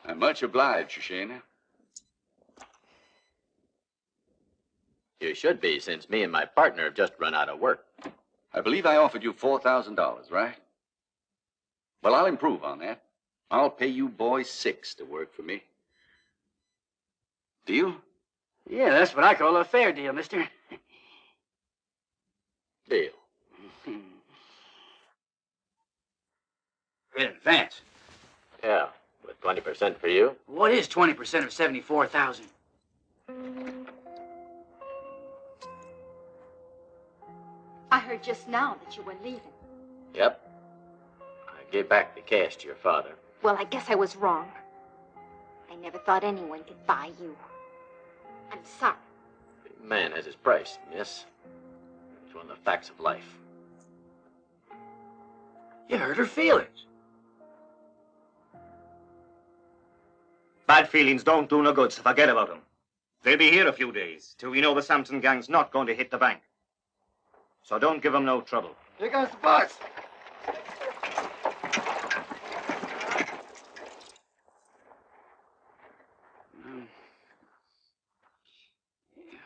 [SPEAKER 6] I'm much obliged, Shoshena.
[SPEAKER 2] You should be, since me and my partner have just run out of work.
[SPEAKER 6] I believe I offered you $4,000, right? Well, I'll improve on that. I'll pay you boys 6 to work for me. Deal?
[SPEAKER 1] Yeah, that's what I call a fair deal, mister.
[SPEAKER 2] Deal.
[SPEAKER 1] In advance.
[SPEAKER 2] Yeah, with 20% for you.
[SPEAKER 1] What is 20% of 74,000?
[SPEAKER 3] I heard just now that you were leaving.
[SPEAKER 2] Yep. I gave back the cash to your father.
[SPEAKER 3] Well, I guess I was wrong. I never thought anyone could buy you. I'm sorry.
[SPEAKER 2] Man has his price, miss. It's one of the facts of life.
[SPEAKER 1] You hurt her feelings.
[SPEAKER 5] Bad feelings don't do no good, so forget about them. They'll be here a few days, till we know the Sampson gang's not going to hit the bank. So don't give them no trouble.
[SPEAKER 8] Here comes the boss.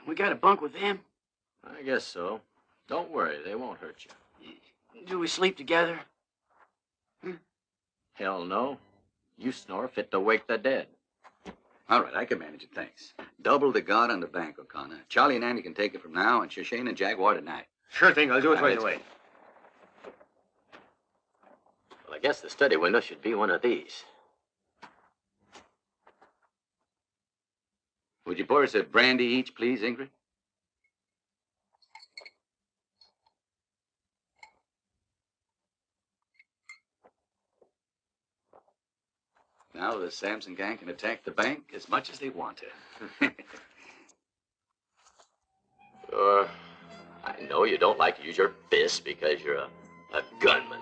[SPEAKER 1] We got a bunk with them?
[SPEAKER 2] I guess so. Don't worry, they won't hurt you.
[SPEAKER 1] Do we sleep together?
[SPEAKER 2] Hell no. You snore fit to wake the dead.
[SPEAKER 6] All right, I can manage it, thanks. Double the guard on the bank, O'Connor. Charlie and Andy can take it from now, and Shoshena and Jaguar tonight.
[SPEAKER 5] Sure thing, I'll do it right away.
[SPEAKER 2] Well, I guess the study window should be one of these.
[SPEAKER 6] Would you pour us a brandy each, please, Ingrid? Now the Sampson gang can attack the bank as much as they want to.
[SPEAKER 2] Sure. I know you don't like to use your fists because you're a gunman.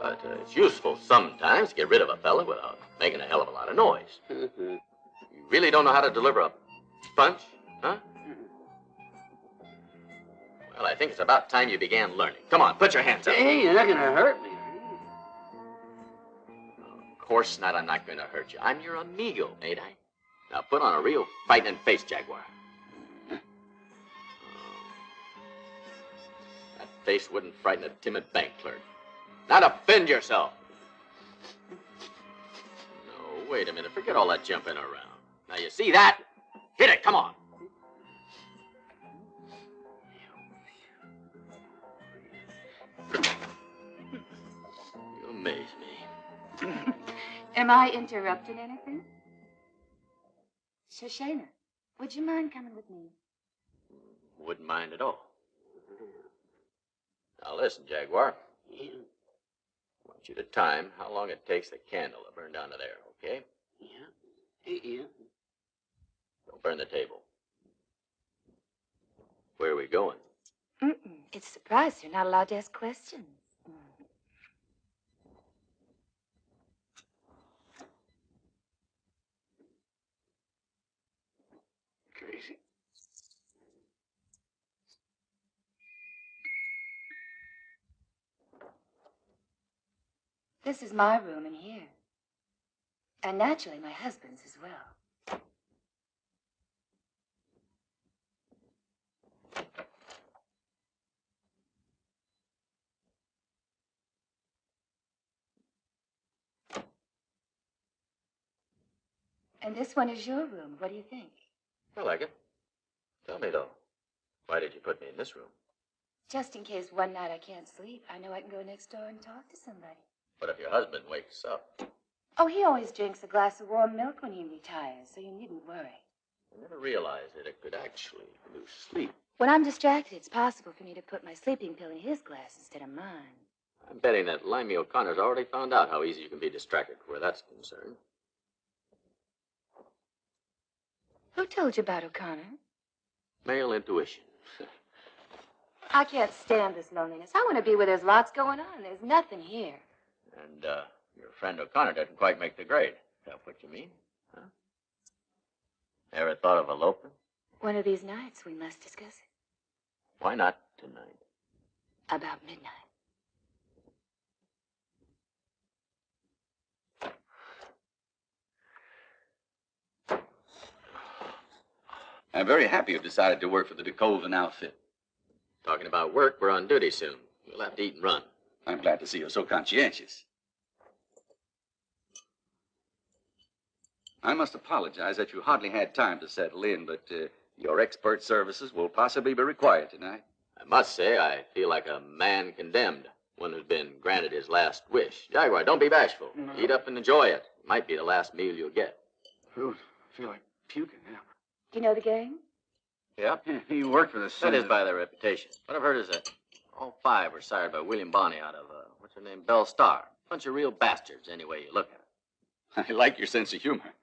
[SPEAKER 2] But it's useful sometimes to get rid of a fella without making a hell of a lot of noise. You really don't know how to deliver a punch, huh? Well, I think it's about time you began learning. Come on, put your hands up.
[SPEAKER 1] Hey, you're not gonna hurt me.
[SPEAKER 2] Of course not, I'm not going to hurt you. I'm your amigo, ain't I? Now put on a real frightening face, Jaguar. That face wouldn't frighten a timid bank clerk. Now defend yourself. No, wait a minute. Forget all that jumping around. Now you see that? Hit it, come on. You amaze me.
[SPEAKER 10] Am I interrupting anything? Shoshena, would you mind coming with me?
[SPEAKER 2] Wouldn't mind at all. Now listen, Jaguar. I want you to time how long it takes the candle to burn down to there, okay?
[SPEAKER 1] Yeah.
[SPEAKER 2] Don't burn the table. Where are we going?
[SPEAKER 10] It's a surprise. You're not allowed to ask questions.
[SPEAKER 1] Crazy.
[SPEAKER 10] This is my room in here. And naturally, my husband's as well. And this one is your room. What do you think?
[SPEAKER 2] I like it. Tell me, though, why did you put me in this room?
[SPEAKER 10] Just in case one night I can't sleep, I know I can go next door and talk to somebody.
[SPEAKER 2] But if your husband wakes up,
[SPEAKER 10] Oh, he always drinks a glass of warm milk when he retires, so you needn't worry.
[SPEAKER 2] I never realized that it could actually produce sleep.
[SPEAKER 10] When I'm distracted, it's possible for me to put my sleeping pill in his glass instead of mine.
[SPEAKER 2] I'm betting that Limey O'Connor's already found out how easy you can be distracted where that's concerned.
[SPEAKER 10] Who told you about O'Connor?
[SPEAKER 2] Male intuition.
[SPEAKER 10] I can't stand this loneliness. I want to be where there's lots going on. There's nothing here.
[SPEAKER 2] And, your friend O'Connor doesn't quite make the grade. Is that what you mean? Huh? Ever thought of eloping?
[SPEAKER 10] One of these nights, we must discuss it.
[SPEAKER 2] Why not tonight?
[SPEAKER 10] About midnight.
[SPEAKER 6] I'm very happy you've decided to work for the DeCoven outfit.
[SPEAKER 2] Talking about work, we're on duty soon. We'll have to eat and run.
[SPEAKER 6] I'm glad to see you're so conscientious. I must apologize that you hardly had time to settle in, but your expert services will possibly be required tonight.
[SPEAKER 2] I must say, I feel like a man condemned, one who's been granted his last wish. Jaguar, don't be bashful.
[SPEAKER 1] No.
[SPEAKER 2] Eat up and enjoy it. Might be the last meal you'll get.
[SPEAKER 1] Food. I feel like puking now.
[SPEAKER 10] Do you know the gang?
[SPEAKER 2] Yep.
[SPEAKER 1] Yeah, he worked for the
[SPEAKER 2] That
[SPEAKER 1] Senate.
[SPEAKER 2] is by their reputation. What I've heard is that all five were sired by William Bonney out of, what's her name, Belle Starr. Bunch of real bastards, any way you look at it.
[SPEAKER 6] I like your sense of humor.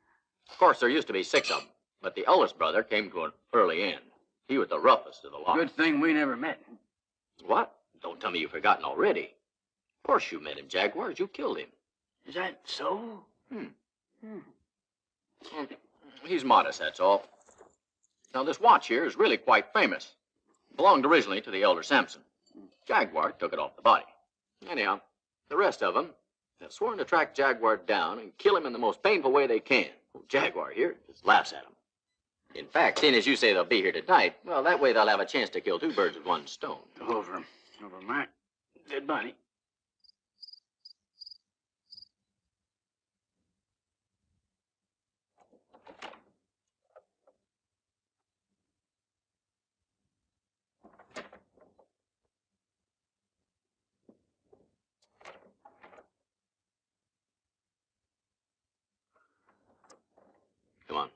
[SPEAKER 2] Of course, there used to be 6 of them, but the eldest brother came to an early end. He was the roughest of the lot.
[SPEAKER 1] Good thing we never met.
[SPEAKER 2] What? Don't tell me you've forgotten already. Of course you met him, Jaguars. You killed him.
[SPEAKER 1] Is that so?
[SPEAKER 2] He's modest, that's all. Now, this watch here is really quite famous. Belonged originally to the elder Sampson. Jaguar took it off the body. Anyhow, the rest of them have sworn to track Jaguar down and kill him in the most painful way they can. Well, Jaguar here just laughs at him. In fact, seeing as you say they'll be here tonight, well, that way they'll have a chance to kill 2 birds with 1 stone.
[SPEAKER 1] Over my dead body.
[SPEAKER 2] Come on.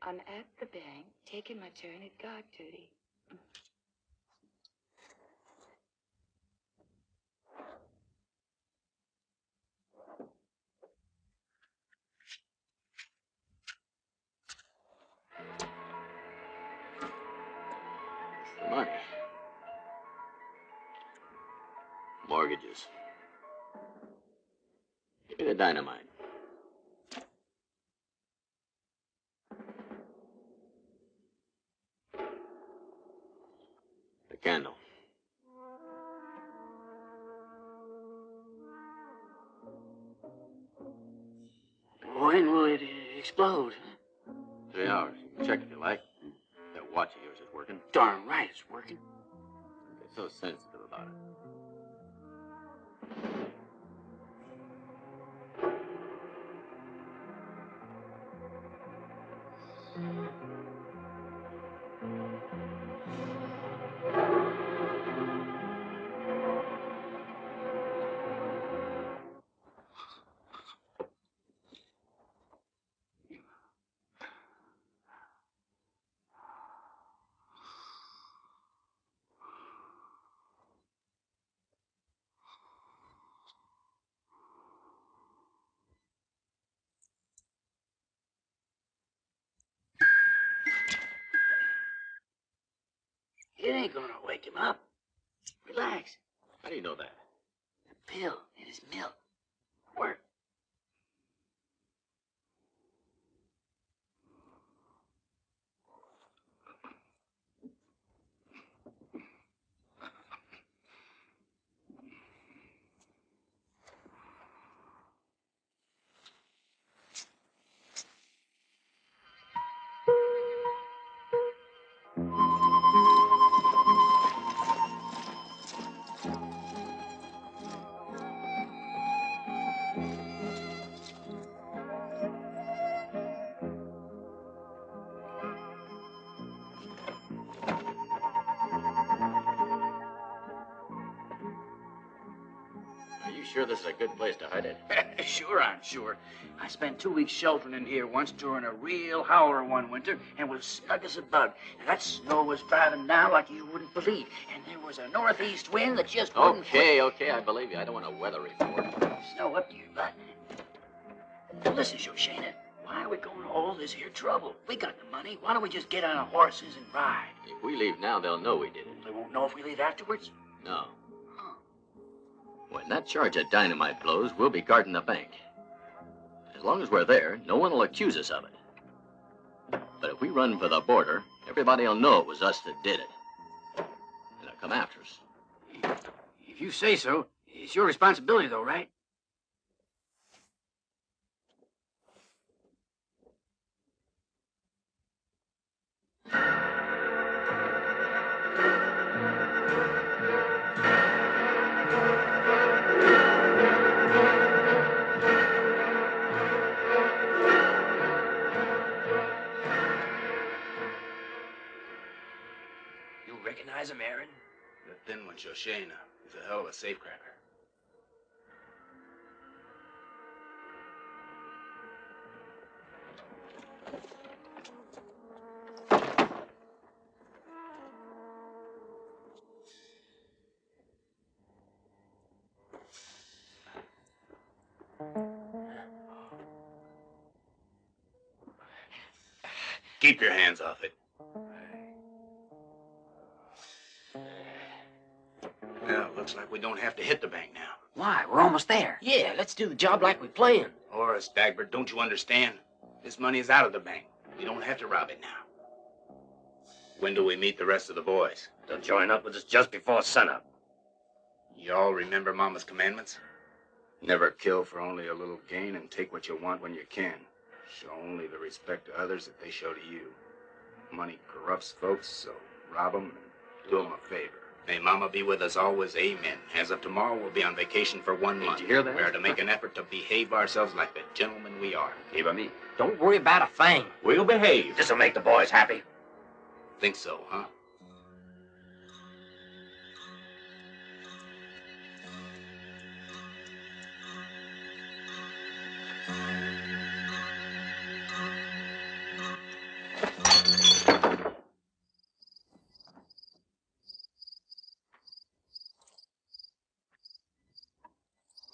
[SPEAKER 10] I'm at the bank, taking my turn at guard duty.
[SPEAKER 2] Give me the dynamite. The candle.
[SPEAKER 1] When will it explode?
[SPEAKER 2] 3 hours. You can check if you like. That watch of yours is working.
[SPEAKER 1] Darn right it's working.
[SPEAKER 2] They're so sensitive about it.
[SPEAKER 1] It ain't gonna wake him up. Relax.
[SPEAKER 2] How do you know that?
[SPEAKER 1] The pill in his milk. Work.
[SPEAKER 2] Are you sure this is a good place to hide it?
[SPEAKER 1] Sure, I'm sure. I spent 2 weeks sheltering in here once during a real howler one winter and was snug as a bug. And that snow was driving down like you wouldn't believe. And there was a northeast wind that just wouldn't
[SPEAKER 2] Okay, I believe you. I don't want a weather report.
[SPEAKER 1] snow up to your butt. Now listen, Shoshena, why are we going to all this here trouble? We got the money. Why don't we just get on our horses and ride?
[SPEAKER 2] If we leave now, they'll know we did it.
[SPEAKER 1] They won't know if we leave afterwards?
[SPEAKER 2] No. When that charge of dynamite blows, we'll be guarding the bank. As long as we're there, no one will accuse us of it. But if we run for the border, everybody will know it was us that did it. And they'll come after us.
[SPEAKER 1] If you say so, it's your responsibility, though, right?
[SPEAKER 11] You recognize him, Aaron?
[SPEAKER 1] The thin one, Shoshena. He's a hell of a safecracker. Keep your hands off it. Well, looks like we don't have to hit the bank now.
[SPEAKER 11] Why? We're almost there. Yeah, let's do the job like we planned.
[SPEAKER 1] Horace Dagbert, don't you understand? This money is out of the bank. We don't have to rob it now. When do we meet the rest of the boys?
[SPEAKER 11] They'll join up with us just before sunup.
[SPEAKER 1] Y'all remember Mama's commandments? Never kill for only a little gain and take what you want when you can. Show only the respect to others that they show to you. Money corrupts folks, so rob them and do them a favor. May Mama be with us always, amen. As of tomorrow, we'll be on vacation for 1 month.
[SPEAKER 2] Did you hear that?
[SPEAKER 1] We're to make an effort to behave ourselves like the gentlemen we are.
[SPEAKER 2] Okay by me.
[SPEAKER 11] Don't worry about a thing.
[SPEAKER 1] We'll behave.
[SPEAKER 11] This'll make the boys happy.
[SPEAKER 1] Think so, huh?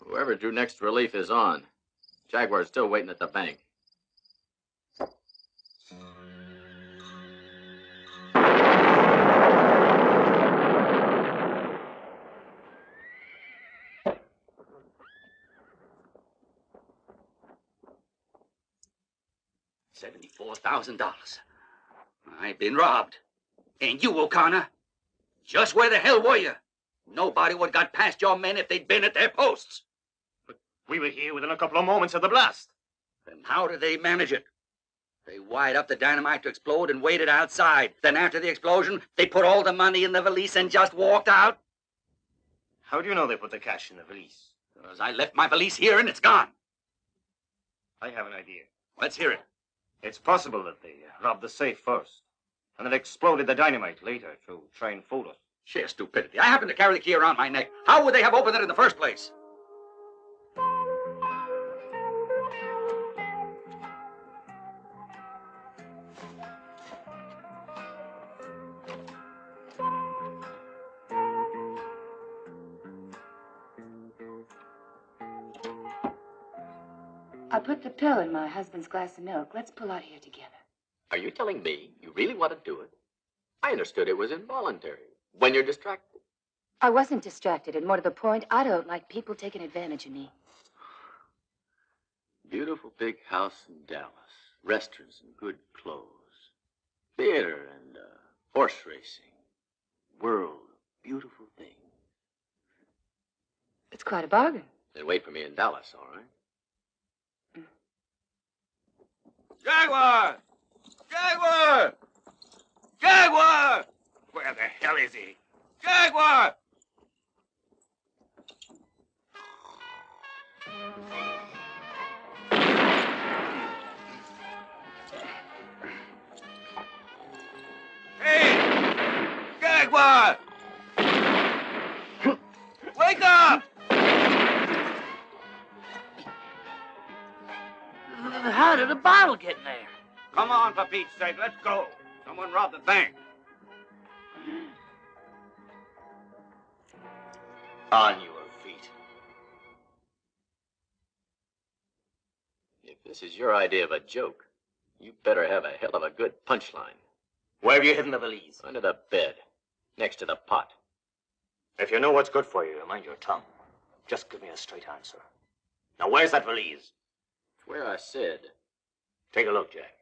[SPEAKER 2] Whoever drew next relief is on. Jaguar's still waiting at the bank.
[SPEAKER 12] $74,000. I've been robbed. And you, O'Connor, just where the hell were you? Nobody would have got past your men if they'd been at their posts.
[SPEAKER 5] But we were here within a couple of moments of the blast.
[SPEAKER 12] Then how did they manage it? They wired up the dynamite to explode and waited outside. Then after the explosion, they put all the money in the valise and just walked out?
[SPEAKER 5] How do you know they put the cash in the valise?
[SPEAKER 12] Because I left my valise here and it's gone.
[SPEAKER 5] I have an idea.
[SPEAKER 12] Let's hear it.
[SPEAKER 5] It's possible that they robbed the safe first, and then exploded the dynamite later to try and fool us.
[SPEAKER 12] Sheer stupidity. I happen to carry the key around my neck. How would they have opened it in the first place?
[SPEAKER 10] I put the pill in my husband's glass of milk. Let's pull out here together.
[SPEAKER 2] Are you telling me you really want to do it? I understood it was involuntary. When you're distracted.
[SPEAKER 10] I wasn't distracted, and more to the point, I don't like people taking advantage of me.
[SPEAKER 2] Beautiful big house in Dallas. Restaurants and good clothes. Theater and horse racing. World of beautiful things.
[SPEAKER 10] It's quite a bargain.
[SPEAKER 2] Then wait for me in Dallas, all right?
[SPEAKER 12] Jaguar! Jaguar! Jaguar!
[SPEAKER 5] Where the hell is he?
[SPEAKER 12] Jaguar! Hey! Jaguar! Wake up!
[SPEAKER 9] How did the bottle get in there?
[SPEAKER 12] Come on, for Pete's sake, let's go. Someone robbed the bank.
[SPEAKER 5] On your feet.
[SPEAKER 2] If this is your idea of a joke, you better have a hell of a good punchline.
[SPEAKER 5] Where have you hidden the valise?
[SPEAKER 2] Under the bed, next to the pot.
[SPEAKER 5] If you know what's good for you, mind your tongue. Just give me a straight answer. Now, where's that valise?
[SPEAKER 2] It's where I said.
[SPEAKER 5] Take a look, Jack.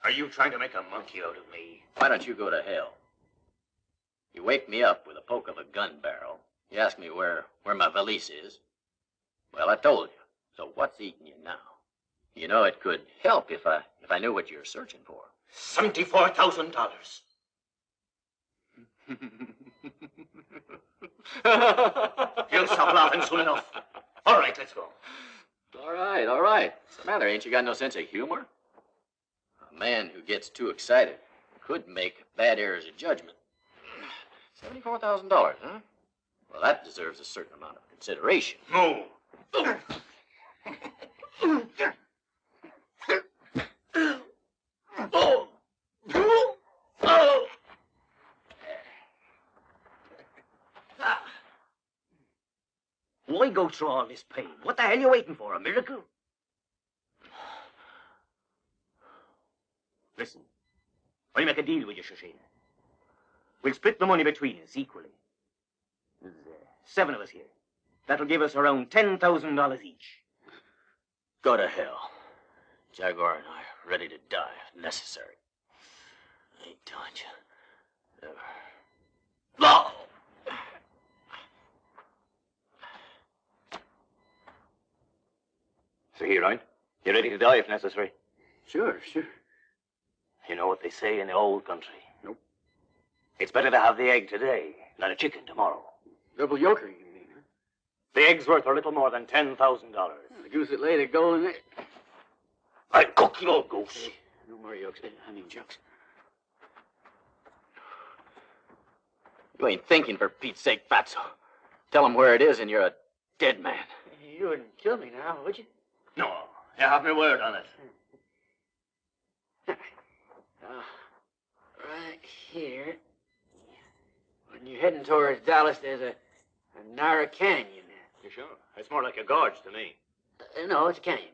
[SPEAKER 5] Are you trying to make a monkey out of me?
[SPEAKER 2] Why don't you go to hell? You wake me up with a poke of a gun barrel. You ask me where my valise is. Well, I told you. So what's eating you now? You know, it could help if I knew what you're searching for.
[SPEAKER 5] $74,000. You'll stop laughing soon enough. All right, let's go.
[SPEAKER 2] All right, all right. What's the matter? Ain't you got no sense of humor? A man who gets too excited could make bad errors of judgment. $74,000, huh? Well, that deserves a certain amount of consideration.
[SPEAKER 5] Move.
[SPEAKER 9] Why go through all this pain? What the hell are you waiting for? A miracle? Listen, I'll make a deal with you, Shoshena. We'll split the money between us equally. There's 7 of us here. That'll give us around $10,000 each.
[SPEAKER 2] Go to hell. Jaguar and I are ready to die if necessary. I ain't telling you. Never. No!
[SPEAKER 5] So here, right? You're ready to die if necessary?
[SPEAKER 12] Sure.
[SPEAKER 5] You know what they say in the old country?
[SPEAKER 12] Nope.
[SPEAKER 5] It's better to have the egg today than a chicken tomorrow.
[SPEAKER 12] Double yoker, you mean, huh?
[SPEAKER 5] The egg's worth a little more than $10,000.
[SPEAKER 12] The goose that laid a golden egg.
[SPEAKER 5] I'll cook your goose.
[SPEAKER 12] No more yokes. I mean jokes.
[SPEAKER 2] You ain't thinking, for Pete's sake, Fatso. Tell him where it is and you're a dead man.
[SPEAKER 9] You wouldn't kill me now, would you?
[SPEAKER 5] No, you have my word on it.
[SPEAKER 9] Right here. When you're heading towards Dallas, there's a narrow canyon.
[SPEAKER 5] You sure? It's more like a gorge to me.
[SPEAKER 9] No, it's a canyon.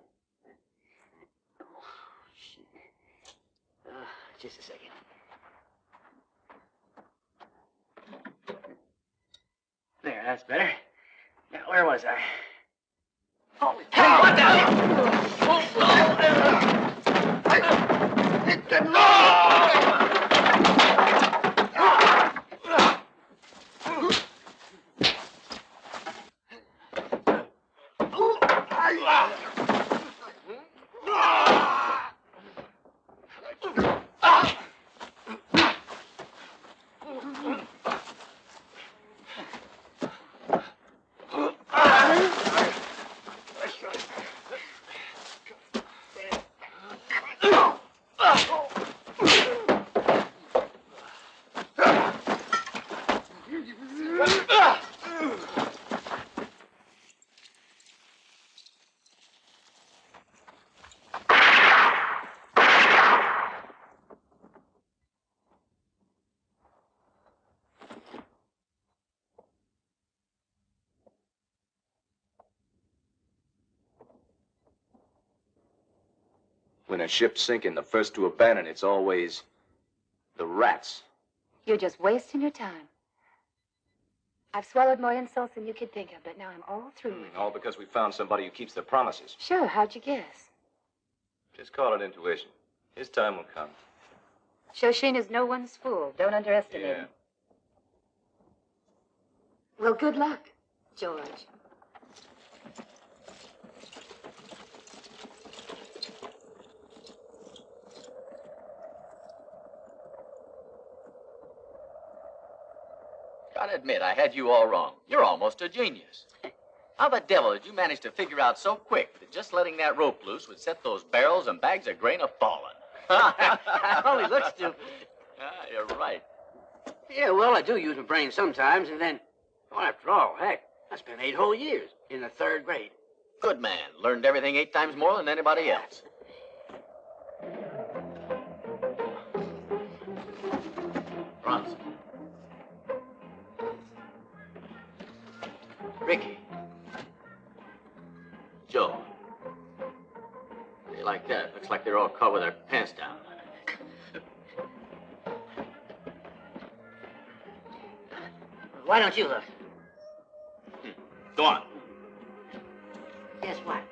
[SPEAKER 9] Just a second. There, that's better. Now, where was I?
[SPEAKER 11] Holy
[SPEAKER 12] cow! What
[SPEAKER 16] When a ship's sinking, the first to abandon it's always the rats.
[SPEAKER 10] You're just wasting your time. I've swallowed more insults than you could think of, but now I'm all through.
[SPEAKER 16] All because we found somebody who keeps their promises.
[SPEAKER 10] Sure, how'd you guess?
[SPEAKER 16] Just call it intuition. His time will come.
[SPEAKER 10] Shoshena's no one's fool. Don't underestimate him. Well, good luck, George.
[SPEAKER 2] Gotta admit, I had you all wrong. You're almost a genius. How the devil did you manage to figure out so quick that just letting that rope loose would set those barrels and bags of grain a-falling?
[SPEAKER 1] Oh, he looks stupid.
[SPEAKER 2] Ah, you're right.
[SPEAKER 1] Yeah, well, I do use my brain sometimes, and then, well, after all, heck, I spent 8 whole years in the 3rd grade.
[SPEAKER 2] Good man. Learned everything 8 times more than anybody else. Bronson. Ricky. Joe. They like that. Looks like they're all caught with their pants down.
[SPEAKER 1] Why don't you look?
[SPEAKER 2] Go on.
[SPEAKER 1] Guess what?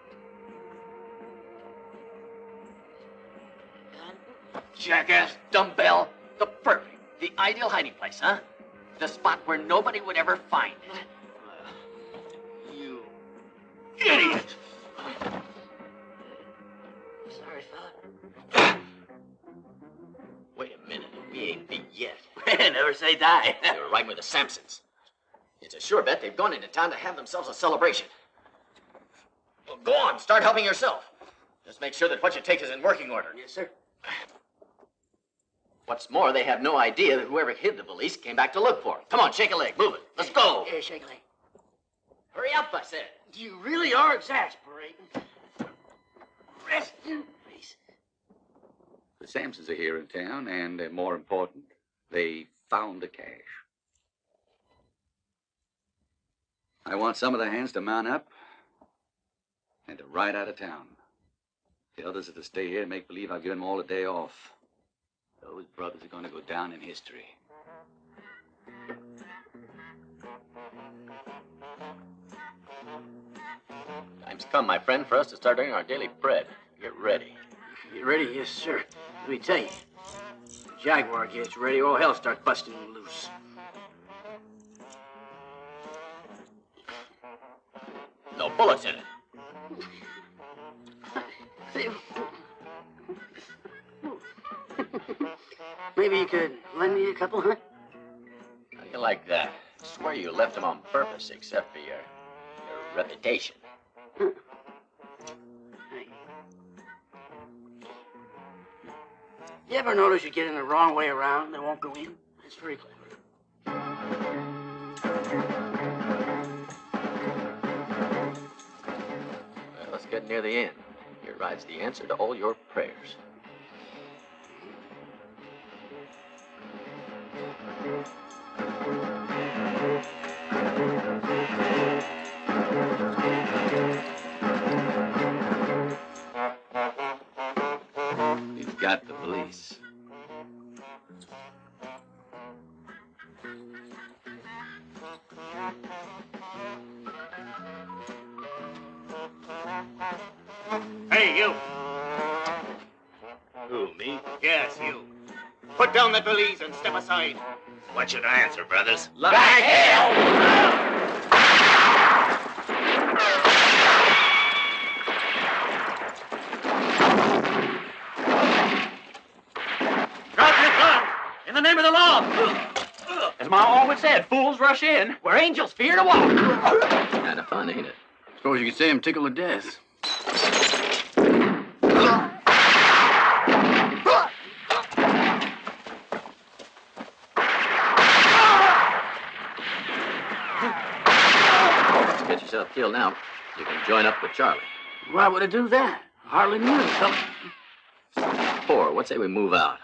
[SPEAKER 2] Jackass, dumbbell. The ideal hiding place, huh? The spot where nobody would ever find it. You idiot!
[SPEAKER 1] Sorry, fella.
[SPEAKER 2] Wait a minute. We ain't beat yet.
[SPEAKER 1] Never say die.
[SPEAKER 2] You're right with the Sampsons. It's a sure bet they've gone into town to have themselves a celebration. Well, go on. Start helping yourself. Just make sure that what you take is in working order.
[SPEAKER 1] Yes, sir.
[SPEAKER 2] What's more, they have no idea that whoever hid the valise came back to look for it. Come on, shake a leg. Move it. Let's go.
[SPEAKER 1] Yeah, shake a leg.
[SPEAKER 2] Hurry up, I said.
[SPEAKER 1] You really are exasperating. Rest in peace.
[SPEAKER 6] The Sampsons are here in town, and more important, they found the cash. I want some of the hands to mount up and to ride out of town. The others are to stay here and make believe I've given them all a day off. Those brothers are going to go down in history.
[SPEAKER 2] Time's come, my friend, for us to start earning our daily bread. Get ready.
[SPEAKER 1] You ready? Yes, sir. Let me tell you. The Jaguar gets ready, all hell starts busting loose.
[SPEAKER 2] No bullets in it.
[SPEAKER 1] Maybe you could lend me a couple, huh?
[SPEAKER 2] How do you like that? I swear you left them on purpose, except for your reputation.
[SPEAKER 1] You ever notice you get in the wrong way around, they won't go in? It's very clever.
[SPEAKER 2] Well, let's get near the end. Your ride's the answer to all your prayers.
[SPEAKER 6] We've got the police.
[SPEAKER 7] Put down that valise and step aside.
[SPEAKER 5] What's your answer, brothers?
[SPEAKER 7] Like hell!
[SPEAKER 14] Drop your gun! In the name of the law! As Ma always said, fools rush in where angels fear to walk.
[SPEAKER 2] Kind of fun, ain't it?
[SPEAKER 1] Suppose you could say him tickle to death.
[SPEAKER 2] To get yourself killed now, you can join up with Charlie.
[SPEAKER 1] Why would I do that? Hardly knew the fella.
[SPEAKER 2] Four, what say we move out?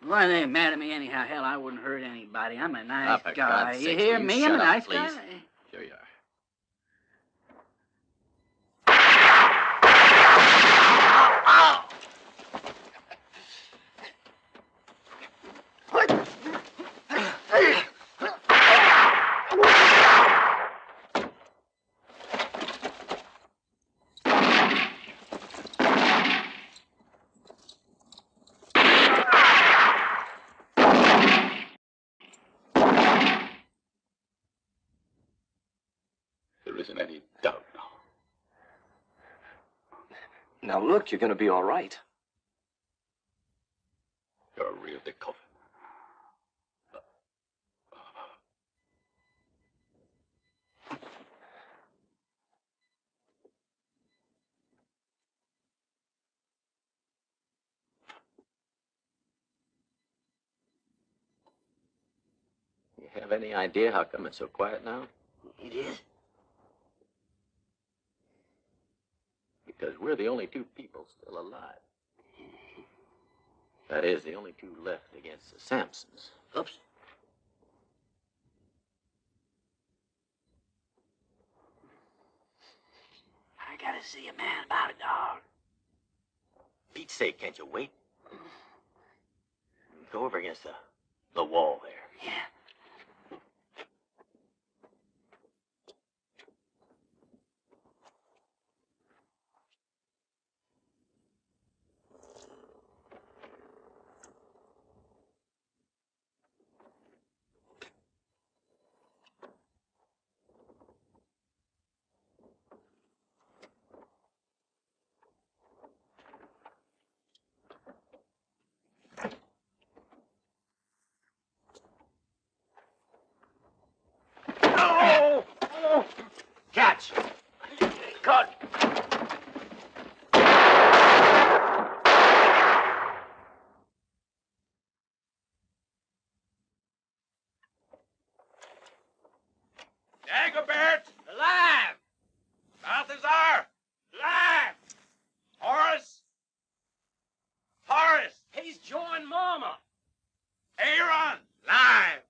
[SPEAKER 17] Why, they ain't mad at me anyhow. Hell, I wouldn't hurt anybody. I'm a nice
[SPEAKER 2] For
[SPEAKER 17] guy.
[SPEAKER 2] God's
[SPEAKER 17] You
[SPEAKER 2] sakes,
[SPEAKER 17] hear
[SPEAKER 2] will
[SPEAKER 17] me?
[SPEAKER 2] shut
[SPEAKER 17] I'm a
[SPEAKER 2] up,
[SPEAKER 17] nice
[SPEAKER 2] please?
[SPEAKER 17] guy.
[SPEAKER 2] Sure you are.
[SPEAKER 6] There isn't any doubt now.
[SPEAKER 16] Now look, you're gonna be all right.
[SPEAKER 6] You're a real Coven.
[SPEAKER 2] You have any idea how come it's so quiet now?
[SPEAKER 17] It is?
[SPEAKER 2] Because we're the only two people still alive. That is, the only two left against the Sampsons.
[SPEAKER 17] Oops. I gotta see a man about it, dog.
[SPEAKER 5] Pete's sake, can't you wait? Go over against the wall there.
[SPEAKER 17] Yeah.
[SPEAKER 7] Oh! Oh! Catch! Cut!
[SPEAKER 11] Dagobert, alive! Balthazar, alive! Horace! Horace!
[SPEAKER 14] He's joined Mama.
[SPEAKER 11] Aaron, live!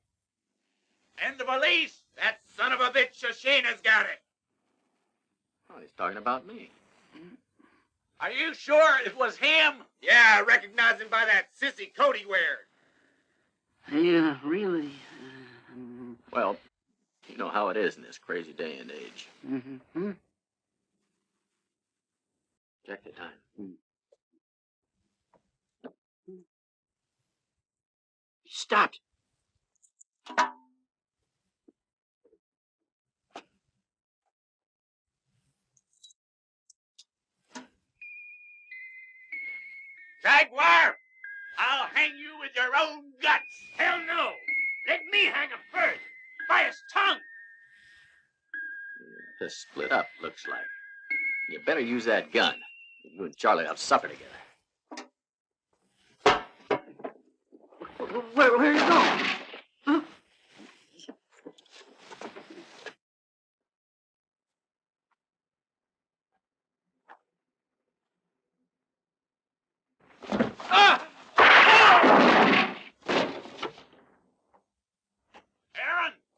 [SPEAKER 11] And the valise, that son of a bitch Shoshena's got it.
[SPEAKER 2] Oh, he's talking about me.
[SPEAKER 11] Are you sure it was him? Yeah, I recognize him by that sissy coat he wears.
[SPEAKER 17] Yeah, really.
[SPEAKER 2] Well, you know how it is in this crazy day and age.
[SPEAKER 17] Mm-hmm.
[SPEAKER 2] Check the time.
[SPEAKER 17] Stopped.
[SPEAKER 11] Jaguar, I'll hang you with your own guts. Hell no. Let me hang him first. By his tongue.
[SPEAKER 2] Just split up, looks like. You better use that gun. You and Charlie have supper together.
[SPEAKER 17] Where are you going? Huh?
[SPEAKER 14] Aaron,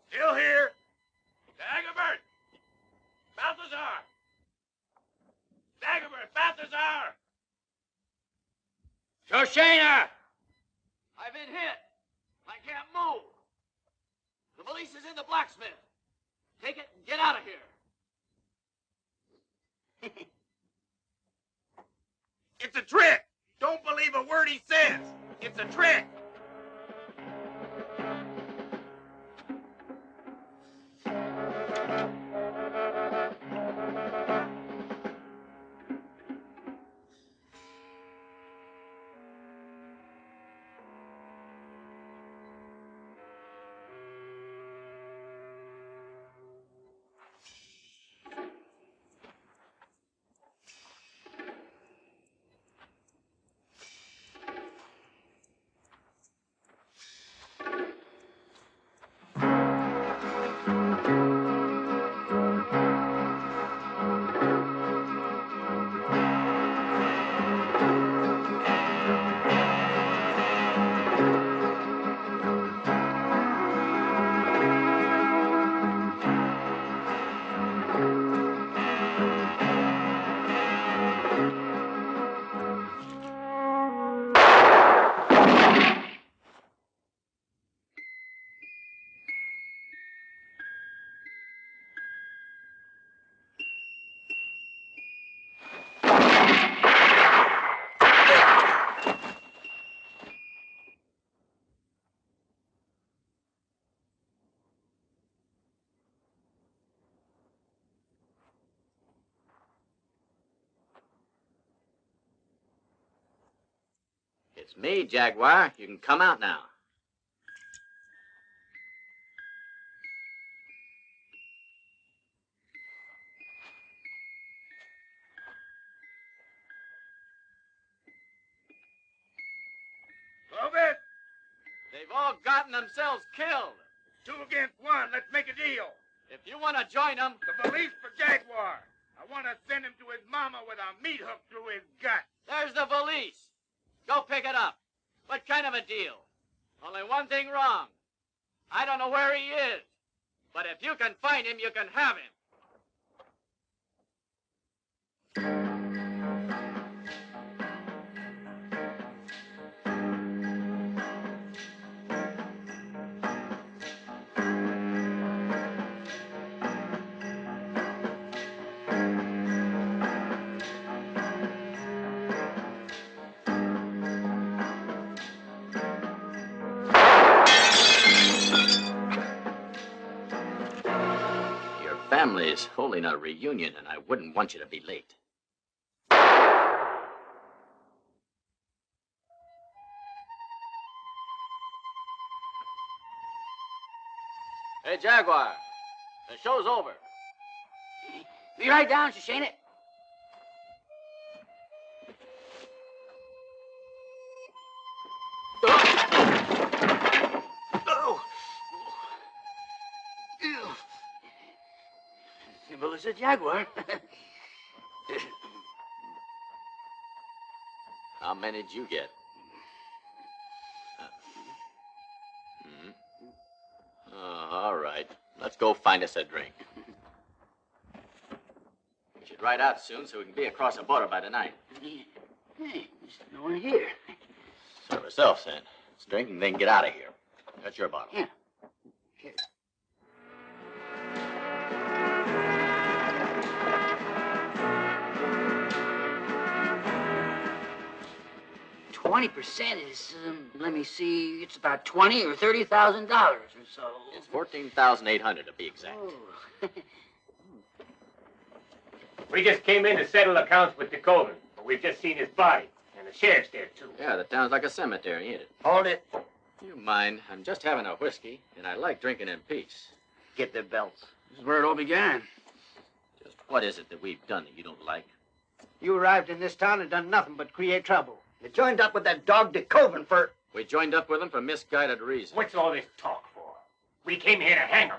[SPEAKER 14] still here. Dagobert. Balthazar. Dagobert, Balthazar.
[SPEAKER 2] Shoshena! I've been hit. I can't move. The valise is in the blacksmith. Take it and get out of here.
[SPEAKER 14] It's a trick. Don't believe a word he says. It's a trick.
[SPEAKER 2] It's me, Jaguar. You can come out now.
[SPEAKER 14] Clovis,
[SPEAKER 2] They've all gotten themselves killed.
[SPEAKER 14] 2 against 1. Let's make a deal.
[SPEAKER 2] If you want to join them...
[SPEAKER 14] The valise for Jaguar. I want to send him to his mama with a meat hook through his gut.
[SPEAKER 2] There's the valise. Go pick it up. What kind of a deal? Only one thing wrong. I don't know where he is. But if you can find him, you can have him. Family is holding a reunion, and I wouldn't want you to be late. Hey, Jaguar, the show's over.
[SPEAKER 17] Be right down, Shoshena. Well, it's a Jaguar.
[SPEAKER 2] How many did you get? All right. Let's go find us a drink. We should ride out soon so we can be across the border by tonight.
[SPEAKER 17] Hey, there's no one here.
[SPEAKER 2] Serve yourself, then. Let's drink and then get out of here. That's your bottle.
[SPEAKER 17] Yeah. Here. 20% is, let me see, it's about $20,000 or $30,000 or so.
[SPEAKER 2] It's $14,800 to be exact.
[SPEAKER 17] Oh.
[SPEAKER 7] We just came in to settle accounts with DeCoven, but we've just seen his body, and the sheriff's there, too.
[SPEAKER 2] Yeah, the town's like a cemetery, ain't it?
[SPEAKER 4] Hold it.
[SPEAKER 2] You mind? I'm just having a whiskey, and I like drinking in peace.
[SPEAKER 4] Get their belts.
[SPEAKER 17] This is where it all began.
[SPEAKER 2] Just what is it that we've done that you don't like?
[SPEAKER 11] You arrived in this town and done nothing but create trouble.
[SPEAKER 4] You joined up with that dog DeCoven for...
[SPEAKER 2] We joined up with him for misguided reasons.
[SPEAKER 7] What's all this talk for? We came here to hang him.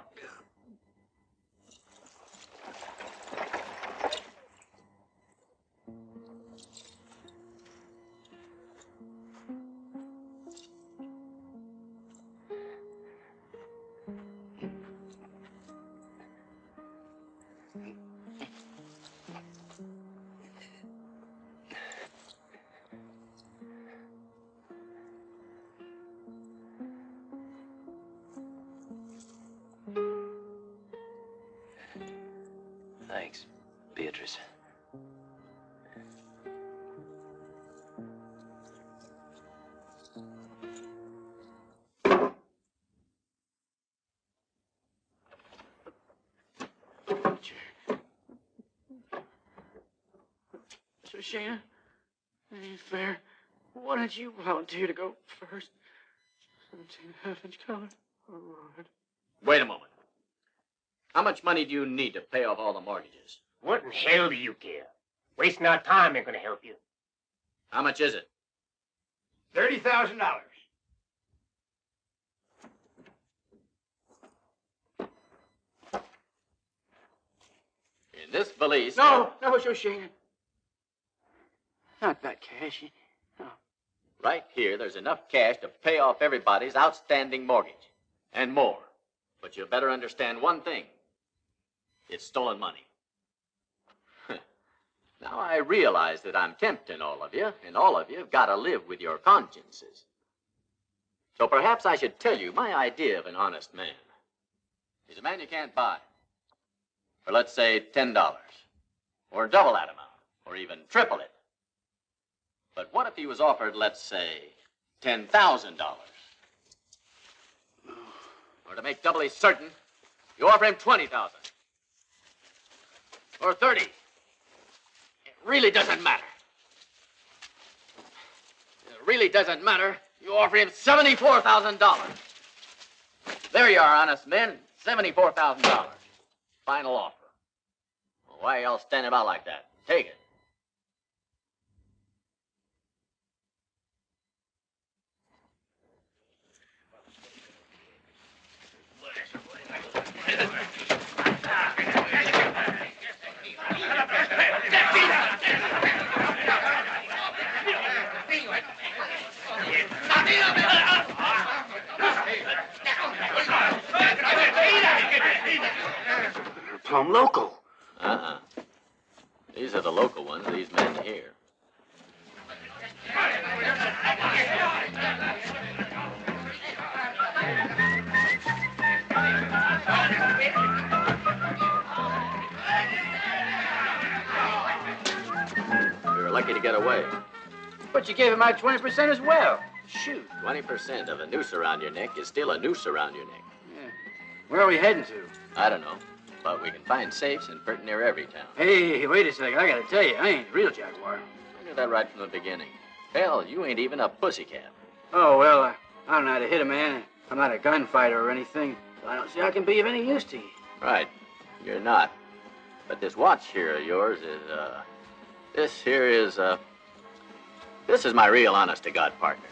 [SPEAKER 18] Thanks, Beatrice.
[SPEAKER 9] Shoshena, that ain't fair. Why don't you volunteer to go first? 17.5-inch color. Oh, Lord.
[SPEAKER 2] Wait a moment. How much money do you need to pay off all the mortgages?
[SPEAKER 7] What in hell do you care? Wasting our time ain't gonna help you.
[SPEAKER 2] How much is it?
[SPEAKER 11] $30,000.
[SPEAKER 2] In this valise...
[SPEAKER 9] No, Shoshena. Not that cash. No.
[SPEAKER 2] Right here, there's enough cash to pay off everybody's outstanding mortgage. And more. But you better understand one thing. It's stolen money. Now I realize that I'm tempting all of you, and all of you have got to live with your consciences. So perhaps I should tell you my idea of an honest man. He's a man you can't buy. For let's say $10. Or double that amount. Or even triple it. But what if he was offered, let's say, $10,000? Or to make doubly certain, you offer him $20,000. Or 30. It really doesn't matter. It really doesn't matter. You offer him $74,000. There you are, honest men. $74,000. Final offer. Well, why are y'all standing about like that? Take it.
[SPEAKER 9] Plumb local.
[SPEAKER 2] Uh-uh. These are the local ones, these men here. We were lucky to get away.
[SPEAKER 9] But you gave him my 20% as well. Shoot.
[SPEAKER 2] 20% of a noose around your neck is still a noose around your neck.
[SPEAKER 9] Yeah. Where are we heading to?
[SPEAKER 2] I don't know, but we can find safes in pretty near every town.
[SPEAKER 9] Hey, wait a second. I gotta tell you, I ain't a real jaguar.
[SPEAKER 2] I knew that right from the beginning. Hell, you ain't even a pussycat.
[SPEAKER 9] Oh, well, I don't know how to hit a man. I'm not a gunfighter or anything. So I don't see how I can be of any use to you.
[SPEAKER 2] Right. You're not. But this watch here of yours is, this is my real honest-to-God partner.